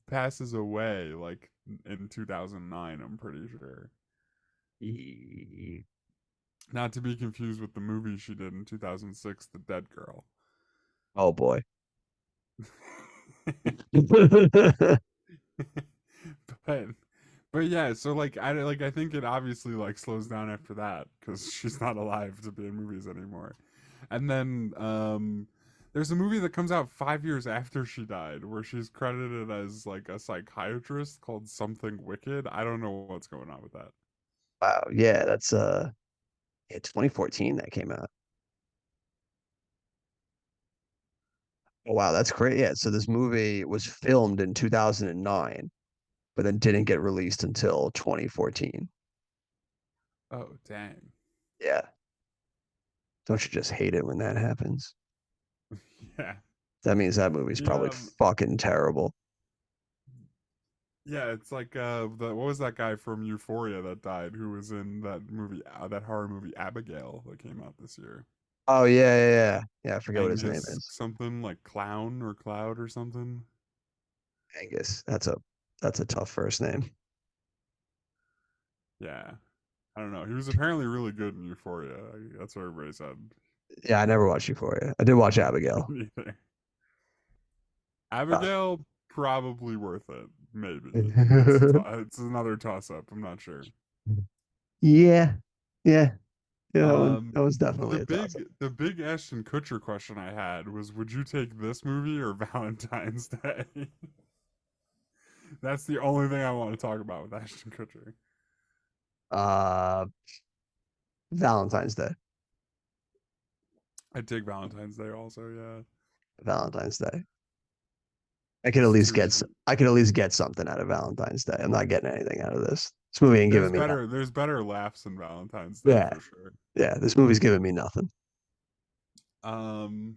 passes away like in 2009, I'm pretty sure. E- Not to be confused with the movie she did in 2006, The Dead Girl. Oh boy. but but yeah, so like I think it obviously like slows down after that because she's not alive to be in movies anymore. And then there's a movie that comes out 5 years after she died where she's credited as like a psychiatrist called Something Wicked. I don't know what's going on with that. Wow. Yeah, that's yeah, 2014 that came out. Oh, wow, that's great. Yeah, so this movie was filmed in 2009, but then didn't get released until 2014. Oh dang. Yeah. Don't you just hate it when that happens? Yeah. That means that movie's The probably fucking terrible. yeah, it's like what was that guy from Euphoria that died who was in that movie that horror movie Abigail that came out this year? Oh yeah, yeah, yeah. Yeah, I forget what his name Angus is. something like Clown or Cloud or something. Angus. That's a tough first name. Yeah. I don't know. He was apparently really good in Euphoria. That's what everybody said. Yeah, I never watched Euphoria. I did watch Abigail. Me neither. Uh, Abigail probably worth it. Maybe it's another toss up. I'm not sure. yeah, yeah, yeah. Um, That was definitely a toss. the big Ashton Kutcher question I had was, would you take this movie or Valentine's Day? That's the only thing I want to talk about with Ashton Kutcher. Uh, Valentine's Day. I'd take Valentine's Day also. Yeah, Valentine's Day. I could at it's least too get easy. I could at least get something out of Valentine's Day. I'm not getting anything out of this. This movie ain't giving me nothing. There's better laughs than Valentine's Day Yeah, for sure. yeah. This movie's giving me nothing. Um,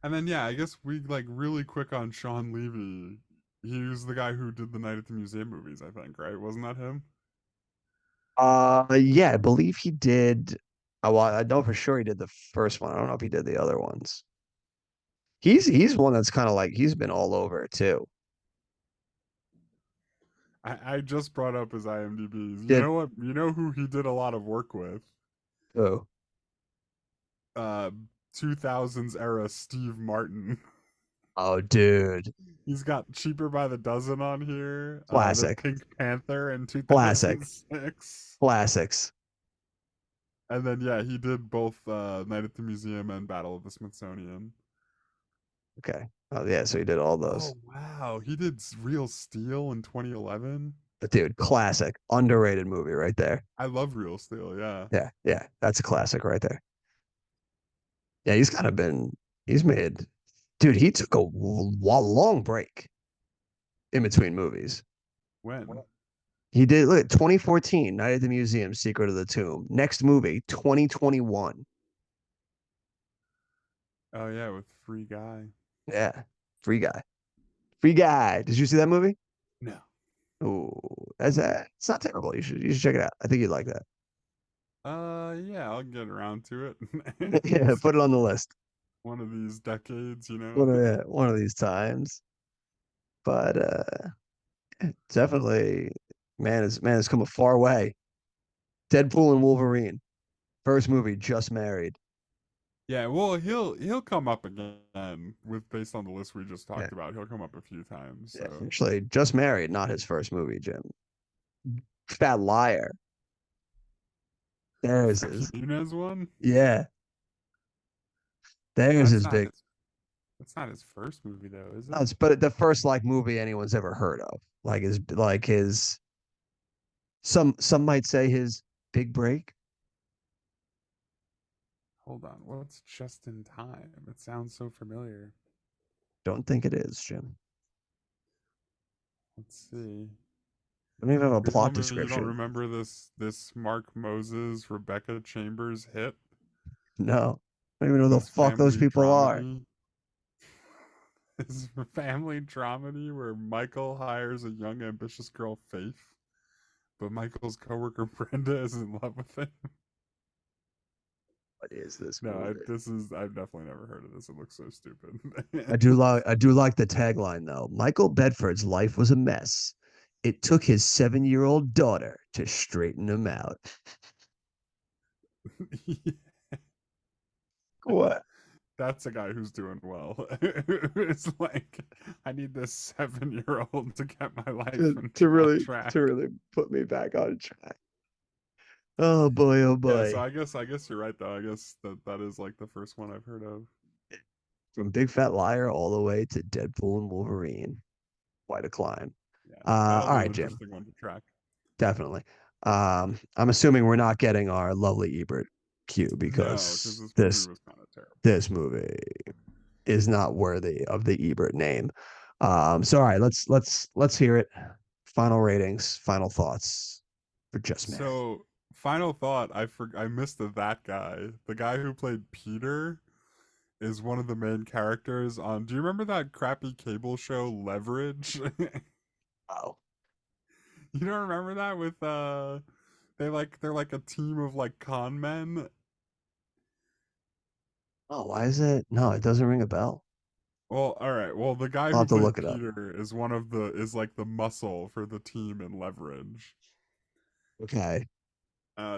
and then yeah, I guess we like really quick on Sean Levy. He was the guy who did the Night at the Museum movies, I think, right? Wasn't that him? Yeah, I believe he did. Well, I know for sure he did the first one. I don't know if he did the other ones. He's one that's kind of like he's been all over too. I just brought up his IMDb's. You Did know what? You know who he did a lot of work with? oh 2000s era Steve Martin. oh dude, He's got Cheaper by the Dozen on here. The classic, Pink Panther in classic, 2006. classics. And then yeah, he did both Night at the Museum and Battle of the Smithsonian. Okay. Oh yeah, so he did all those. Oh wow, he did Real Steel in 2011. But dude, classic, underrated movie right there. I love Real Steel. Yeah. Yeah, yeah, that's a classic right there. Yeah, he's kind of been he's made, dude. He took a long break in between movies. When? He did look 2014, Night at the Museum, Secret of the Tomb. Next movie, 2021. Oh yeah, with Free Guy. Yeah. Free Guy. Free Guy. Did you see that movie? No. Oh, that's it's not terrible. You should check it out. I think you'd like that. Yeah, I'll get around to it. Yeah, Just put it on the list. one of these decades, you know. One of these times. But definitely, man has come a far way. Deadpool and Wolverine. First movie, just married. Yeah, well, he'll come up again with based on the list we just Yeah, talked about. He'll come up a few times. yeah. So Actually, just married, not his first movie, Jim. Fat liar. There's his. Nunez one. Yeah, there's That's his not big. his. That's not his first movie though, is it? That's but the first like movie anyone's ever heard of. Like his some might say his big break. Hold on. What's Just in Time? It sounds so familiar. Don't think it is, Jim. Let's see. Don't even have a You're plot telling me you don't description. remember this Mark Moses Rebecca Chambers hit? No. I don't even know who the His fuck those family people are. dramedy. His family dramedy where Michael hires a young ambitious girl Faith, but Michael's coworker Brenda is in love with him. What is this No, movie? I've definitely never heard of this. It looks so stupid. I do like the tagline though. Michael Bedford's life was a mess. It took his 7-year-old daughter to straighten him out. What? That's a guy who's doing well. It's like I need this 7-year-old to get my life on track. To really put me back on track. Oh boy, oh Yeah, so boy. I guess you're right though. I guess that is like the first one I've heard of. From Big Fat Liar all the way to Deadpool and Wolverine. Quite a climb. Yeah, that'll All be an right, Jim. interesting one to track. Definitely. I'm assuming we're not getting our lovely Ebert cue No, because because this movie was kind of terrible. this movie is not worthy of the Ebert name. So all right, let's hear it. Final ratings, final thoughts for Just Married. So, final thought, I missed that guy. The guy who played Peter is one of the main characters on. Do you remember that crappy cable show Leverage? Oh, You don't remember that with they're like a team of like con men. oh, why is it? No, it doesn't ring a bell. Well, all right. Well, the guy I'll who have to played look it up. Peter is like the muscle for the team in Leverage. Okay,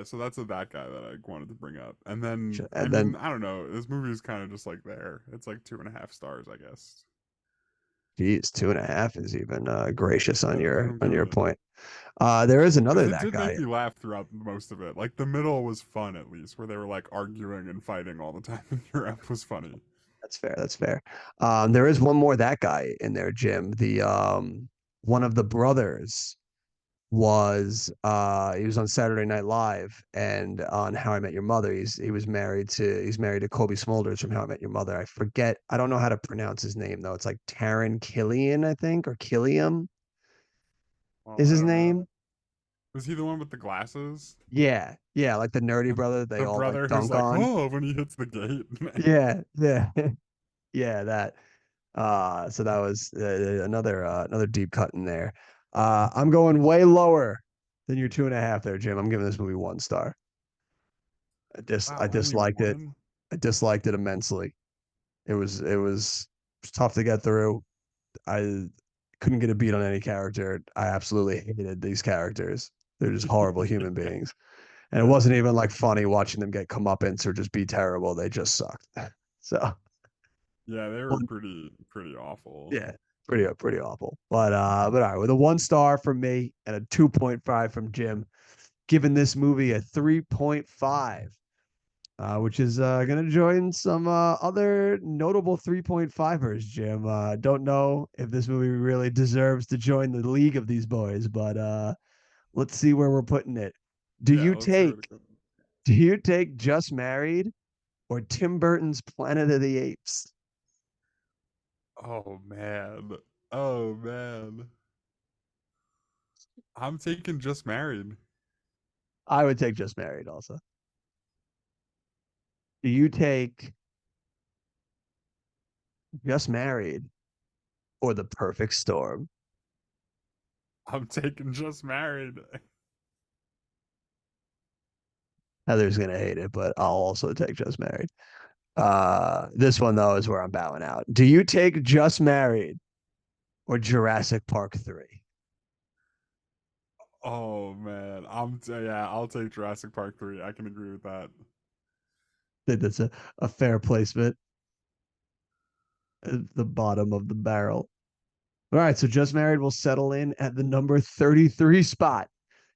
So that's that guy that I wanted to bring up. And then, I and mean, then I don't know. This movie is kind of just like there. It's like 2.5 stars, I guess. geez, 2.5 is even gracious I don't on get your it. point. There is Because another it that did make guy. me laugh throughout most of it. Like the middle was fun at least, where they were like arguing and fighting all the time in Europe was funny. That's fair. That's fair. There is one more that guy in there, Jim. The one of the brothers was he was on Saturday Night Live and on How I Met Your Mother. He's married to Kobe Smulders from How I Met Your Mother. I forget. I don't know how to pronounce his name though. It's like Taron Killian, I think, or Killiam Well, is I his don't know. name. Was he the one with the glasses? Yeah, yeah, like the nerdy The, brother they the all like brother who's dunk like, on. oh, when he hits the gate. Yeah, yeah, yeah. That. So that was another deep cut in there. I'm going way lower than your 2.5 there, Jim. I'm giving this movie 1 star. I Wow, only disliked it. one? I disliked it immensely. It was tough to get through. I couldn't get a beat on any character. I absolutely hated these characters. They're just horrible human beings. And it Yeah. wasn't even like funny watching them get comeuppance or just be terrible. They just sucked. So Yeah, they were pretty awful. yeah, pretty awful. But all right, with a 1 star from me and a 2.5 from Jim, giving this movie a 3.5. Which is gonna join some other notable 3.5ers, Jim. Don't know if this movie really deserves to join the league of these boys, but let's see where we're putting it. Do Yeah, you let's see what it take goes. do you take Just Married or Tim Burton's Planet of the Apes? Oh man. Oh man. I'm taking Just Married. I would take Just Married also. Do you take Just Married or The Perfect Storm? I'm taking Just Married. Heather's gonna hate it, but I'll also take Just Married. This one though is where I'm bowing out. Do you take Just Married or Jurassic Park 3? Oh man, I'll take Jurassic Park 3. I can agree with that. I think that's a fair placement at the bottom of the barrel. All right, so Just Married will settle in at the number 33 spot,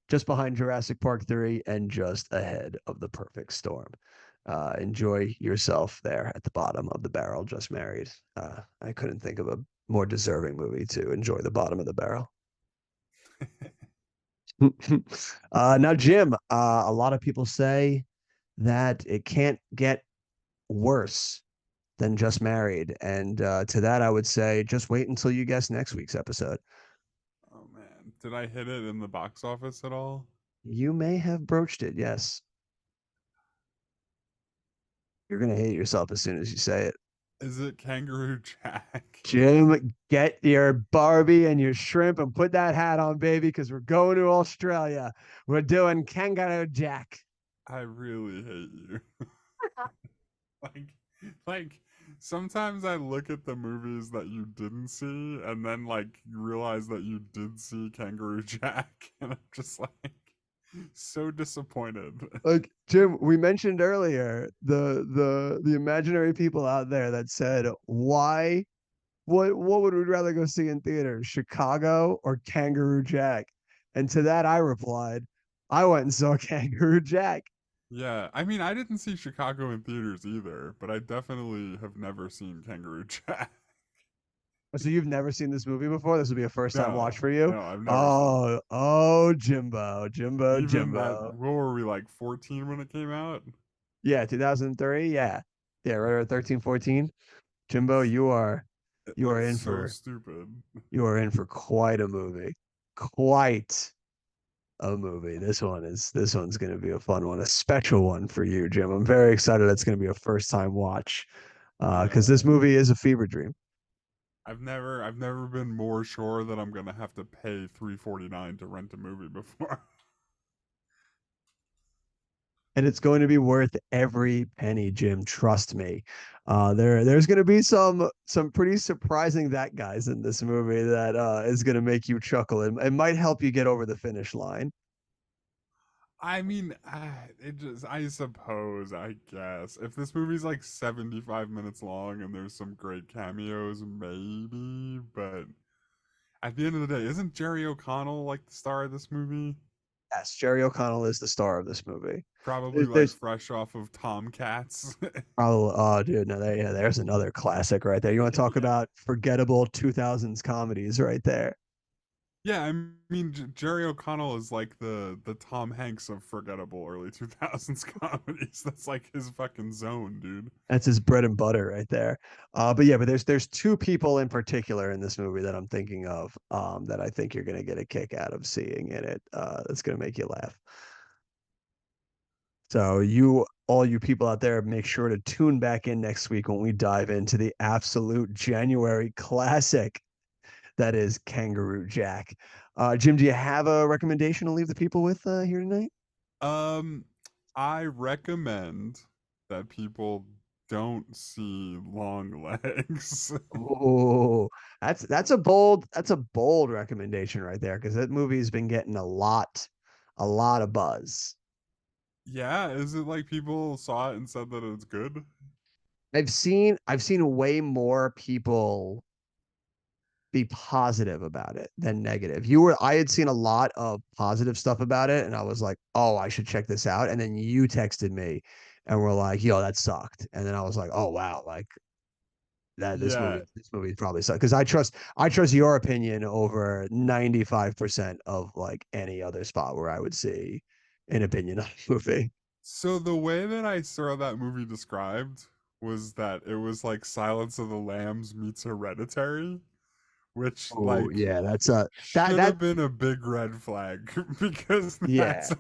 just behind Jurassic Park 3 and just ahead of The Perfect Storm. Enjoy yourself there at the bottom of the barrel, Just Married. I couldn't think of a more deserving movie to enjoy the bottom of the barrel. Now, Jim, a lot of people say that it can't get worse than Just Married. And to that, I would say just wait until you guess next week's episode. Oh man, did I hit it in the box office at all? You may have broached it, yes. You're going to hate yourself as soon as you say it. Is it Kangaroo Jack? Jim, get your Barbie and your shrimp and put that hat on, baby, because we're going to Australia. We're doing Kangaroo Jack. I really hate you. like, like sometimes I look at the movies that you didn't see, and then like you realize that you did see Kangaroo Jack, and I'm just like so disappointed. Like Jim, we mentioned earlier the imaginary people out there that said, why what would we rather go see in theaters, Chicago or Kangaroo Jack? And to that I replied, I went and saw Kangaroo Jack. Yeah, I mean, I didn't see Chicago in theaters either, but I definitely have never seen Kangaroo Jack. So you've never seen this movie before? This would be a first time watch No, for you? no, I've never seen it. Oh, Jimbo, Jimbo, Even at Jimbo. what were we like 14 when it came out? Yeah, 2003. Yeah. Yeah, right around 13, 14. Jimbo, It you are looks in so for stupid. quite a movie. Quite a movie. This one's gonna be a fun one, a special one for you, Jim. I'm very excited it's gonna be a first time watch. Because Yeah. this movie is a fever dream. I've never been more sure that I'm gonna have to pay $3.49 to rent a movie before. And it's going to be worth every penny, Jim. Trust me. There's going to be some pretty surprising that guys in this movie that is going to make you chuckle. It might help you get over the finish line. I mean, I suppose, I guess. If this movie's like 75 minutes long and there's some great cameos, maybe, but at the end of the day, isn't Jerry O'Connell like the star of this movie? Yes, Jerry O'Connell is the star of this movie. Probably like There's fresh off of Tomcats. probably oh dude, no, yeah, there's another classic right there. You want to talk Yeah. about forgettable 2000s comedies right there. Yeah, I mean Jerry O'Connell is like the Tom Hanks of forgettable early 2000s comedies. That's like his fucking zone, dude. That's his bread and butter right there. But yeah, but there's two people in particular in this movie that I'm thinking of that I think you're gonna get a kick out of seeing in it. That's gonna make you laugh. So all you people out there, make sure to tune back in next week when we dive into the absolute January classic that is Kangaroo Jack. Jim, do you have a recommendation to leave the people with here tonight? Um I recommend that people don't see long legs. Oh, that's a bold recommendation right there because that movie's been getting a lot of buzz. Yeah, is it like people saw it and said that it's good? I've seen way more people be positive about it than negative. I had seen a lot of positive stuff about it, and I was like, oh, I should check this out. And then you texted me and were like, yo, that sucked. And then I was like, oh wow, like that Yeah. this movie probably sucked because I trust your opinion over 95% of like any other spot where I would see an opinion on a movie. So the way that I saw that movie described was that it was like Silence of the Lambs meets Hereditary, which Oh like yeah, that's a should that have been a big red flag because yeah.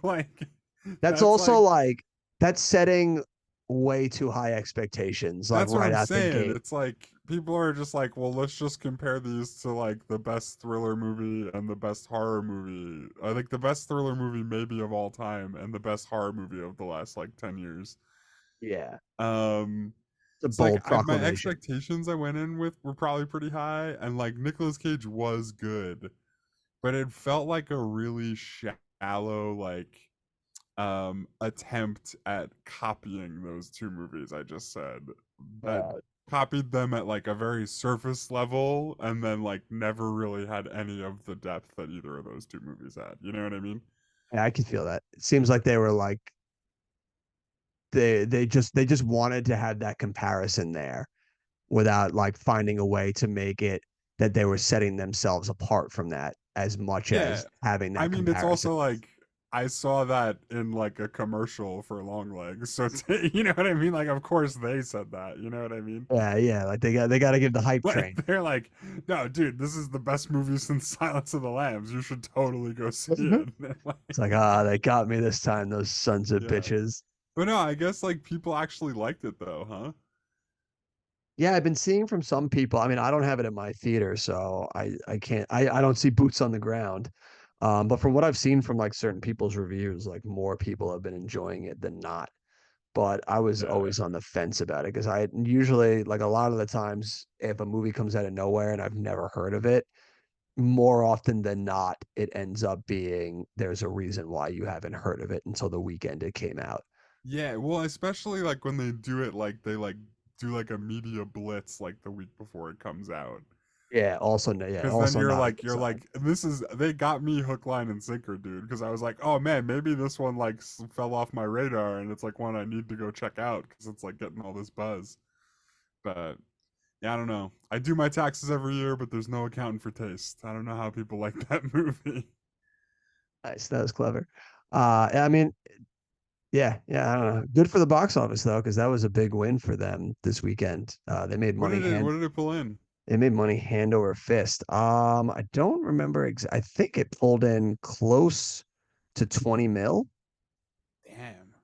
That's that's also like like that's setting way too high expectations, like that's what right I'm out the saying. gate. It's like people are just like, well, let's just compare these to like the best thriller movie and the best horror movie. I think the best thriller movie maybe of all time and the best horror movie of the last like 10 years. Yeah, Um it's a it's like bold my proclamation. expectations I went in with were probably pretty high and like Nicolas Cage was good, but it felt like a really shallow like attempt at copying those two movies I just said, that Uh, copied them at like a very surface level and then like never really had any of the depth that either of those two movies had, you know what I mean? yeah, I can feel that. It seems like they were like they just wanted to have that comparison there without like finding a way to make it that they were setting themselves apart from that as much Yeah, as having I that mean it's comparison. also like I saw that in like a commercial for long legs, so you know what I mean, like of course they said that, you know what I mean? Yeah, yeah, like they got to give the hype Like train. they're like, no, dude, this is the best movie since Silence of the Lambs. You should totally go see it. It's like, ah, they got me this time, those sons of Yeah. bitches. But no, I guess like people actually liked it though, huh? Yeah, I've been seeing from some people. I mean, I don't have it in my theater, so I can't I don't see boots on the ground. But from what I've seen from like certain people's reviews, like more people have been enjoying it than not. But I was Yeah. always on the fence about it because I usually like a lot of the times if a movie comes out of nowhere and I've never heard of it, more often than not, it ends up being there's a reason why you haven't heard of it until the weekend it came out. Yeah, well, especially like when they do it like they like do like a media blitz like the week before it comes out. Yeah, also yeah, Because then also not a good you're sign. like this is they got me hook line and sinker, dude, because I was like, "Oh man, maybe this one like fell off my radar and it's like one I need to go check out cuz it's like getting all this buzz." But yeah, I don't know. I do my taxes every year, but there's no accounting for taste. I don't know how people like that movie. Nice, that was clever. I mean, yeah, yeah, I don't know. Good for the box office though, because that was a big win for them this weekend. What did it pull in? They made money hand over fist. I don't remember I think it pulled in close to 20 mil. Damn.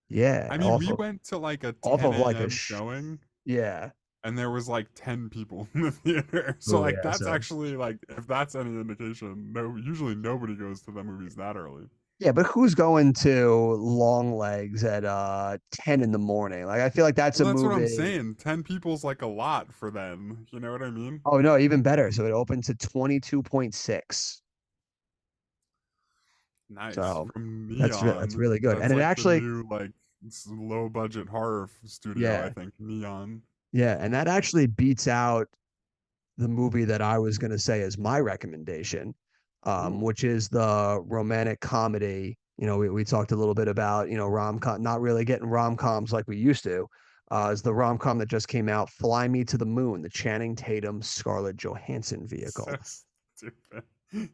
Yeah, I mean, we went to like a off of 10 like a a.m. showing yeah. and there was like 10 people in the theater. So Oh like yeah, that's so actually like if that's any indication, no usually nobody goes to the movies that early. yeah, but who's going to Long Legs at 10 in the morning? Like I feel like that's Well, a that's what I'm movie. saying. 10 people's like a lot for them. You know what I mean? Oh no, even better. So it opened to 22.6. Nice. So From that's Neon. really good. That's And it like the actually, new like low budget horror studio, I yeah, think. Neon. yeah, and that actually beats out the movie that I was going to say is my recommendation, Ooh. which is the romantic comedy. You know, we talked a little bit about, you know, rom com, not really getting rom coms like we used to. Is the rom com that just came out, Fly Me to the Moon, the Channing Tatum Scarlett Johansson So vehicle. stupid.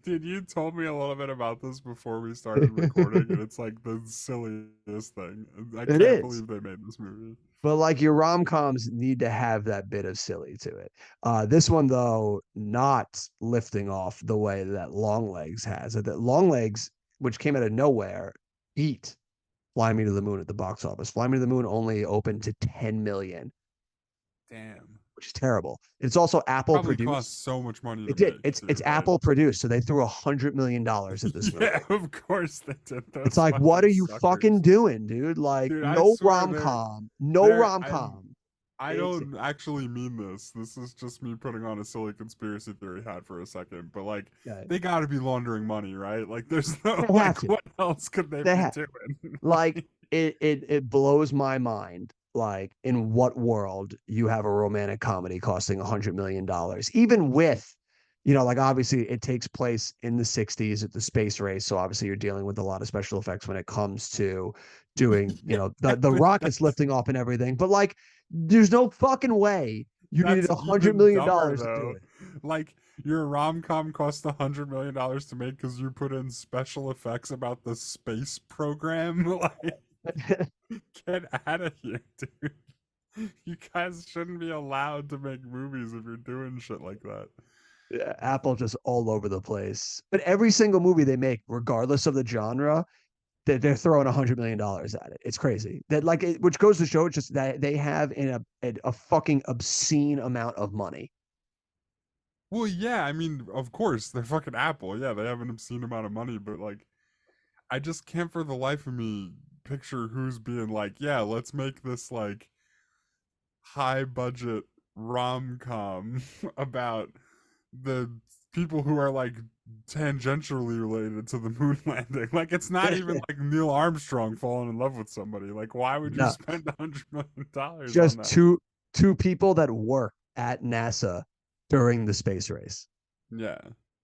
Dude, you told me a little bit about this before we started recording, and it's like the silliest thing. I It can't is. believe they made this movie. But like your rom coms need to have that bit of silly to it. This one though, not lifting off the way that Long Legs has. That Long Legs, which came out of nowhere, beat Fly Me to the Moon at the box office. Fly Me to the Moon only opened to 10 million, Damn. which is terrible. It's also Apple Probably produced. cost so much money to It did. make, It's too, right? Apple produced, so they threw $100 million at this Yeah, movie. of course they did. It's Those like, what are fucking you fucking suckers. doing, dude? Like, Dude, I no swear rom they're com, no they're rom com. I It's don't actually mean this. This is just me putting on a silly conspiracy theory hat for a second. But like, yeah, they got to be laundering money, right? Like, there's no they have like, to. what else could they They be have. doing? Like Like, it blows my mind. Like in what world you have a romantic comedy costing $100 million, even with, you know, like obviously it takes place in the 60s at the space race. So obviously you're dealing with a lot of special effects when it comes to doing, you know, yeah, the but rockets lifting off and everything. But like, there's no fucking way you needed that's a hundred even million dumber dollars to do though. it. Like, your rom com cost $100 million to make because you put in special effects about the space program. Like, get out of here, dude. You guys shouldn't be allowed to make movies if you're doing shit like that. Yeah, Apple just all over the place. But every single movie they make, regardless of the genre, they're throwing $100 million at it. It's crazy. That like which goes to show it's just that they have in a fucking obscene amount of money. Well, yeah, I mean, of course, they're fucking Apple. Yeah, they have an obscene amount of money, but like, I just can't for the life of me picture who's being like, yeah, let's make this like high budget rom com about the people who are like tangentially related to the moon landing. Like, it's not even like Neil Armstrong falling in love with somebody. Like, why would you No, spend $100 million on just that? two people that work at NASA during the space race. Yeah.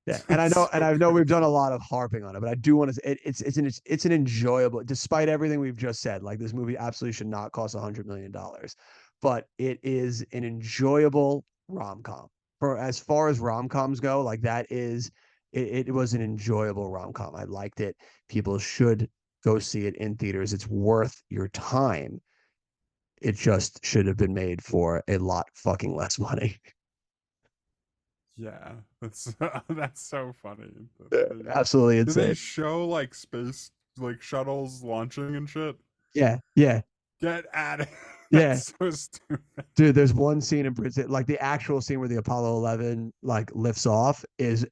Yeah, It's and so I know we've done crazy. a lot of harping on it, but I do want to. It's an enjoyable, despite everything we've just said. Like this movie absolutely should not cost $100 million, but it is an enjoyable rom com. For as far as rom coms go, like that is it was an enjoyable rom com. I liked it. People should go see it in theaters. It's worth your time. It just should have been made for a lot fucking less money. Yeah, that's that's so funny. Absolutely Do they insane. show like space like shuttles launching and shit? Yeah, yeah, Get at it. yeah. That's so stupid. Dude, there's one scene in Brazil, like the actual scene where the Apollo 11 like lifts off is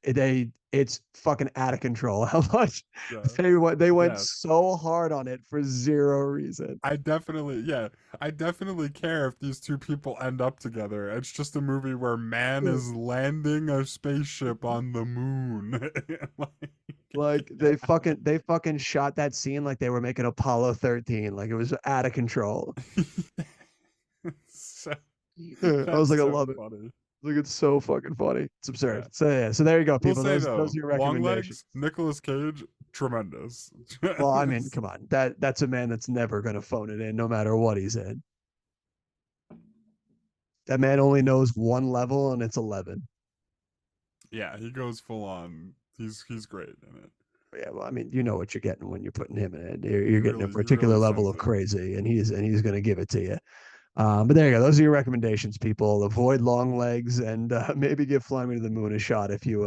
it's fucking out of control. How much Yeah. they went Yeah. so hard on it for zero reason. I definitely care if these two people end up together. It's just a movie where man is landing a spaceship on the moon. Like, Like they fucking shot that scene like they were making Apollo 13. Like it was out of control. so, I was that's like, I so love it. funny. Like it's so fucking funny. It's Yeah. absurd. So yeah, so there you go, We'll people. say Those though, are your Long recommendations. Legs, Nicolas Cage, tremendous. Well, I mean, come on. That's a man that's never gonna phone it in, no matter what he's in. That man only knows one level, and it's 11. Yeah, he goes full on. He's great in it. Yeah, well, I mean, you know what you're getting when you're putting him in it. You're getting a He particular really level sends of it. crazy, and he's going to give it to you. But there you go. Those are your recommendations, people. Avoid long legs, and maybe give Fly Me to the Moon a shot if you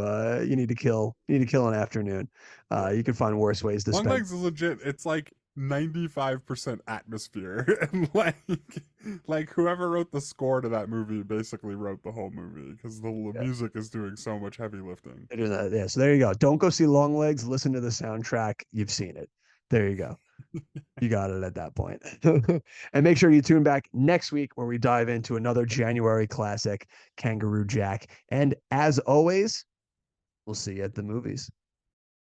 need to kill an afternoon. Yeah. You can find worse ways to Long spend. Legs is legit. It's like 95% atmosphere. And like whoever wrote the score to that movie basically wrote the whole movie because the Yeah, music is doing so much heavy lifting. they're doing that. Yeah, so there you go. Don't go see Long Legs. Listen to the soundtrack. You've seen it. There you go. You got it at that point. And make sure you tune back next week where we dive into another January classic, Kangaroo Jack. And as always, we'll see you at the movies.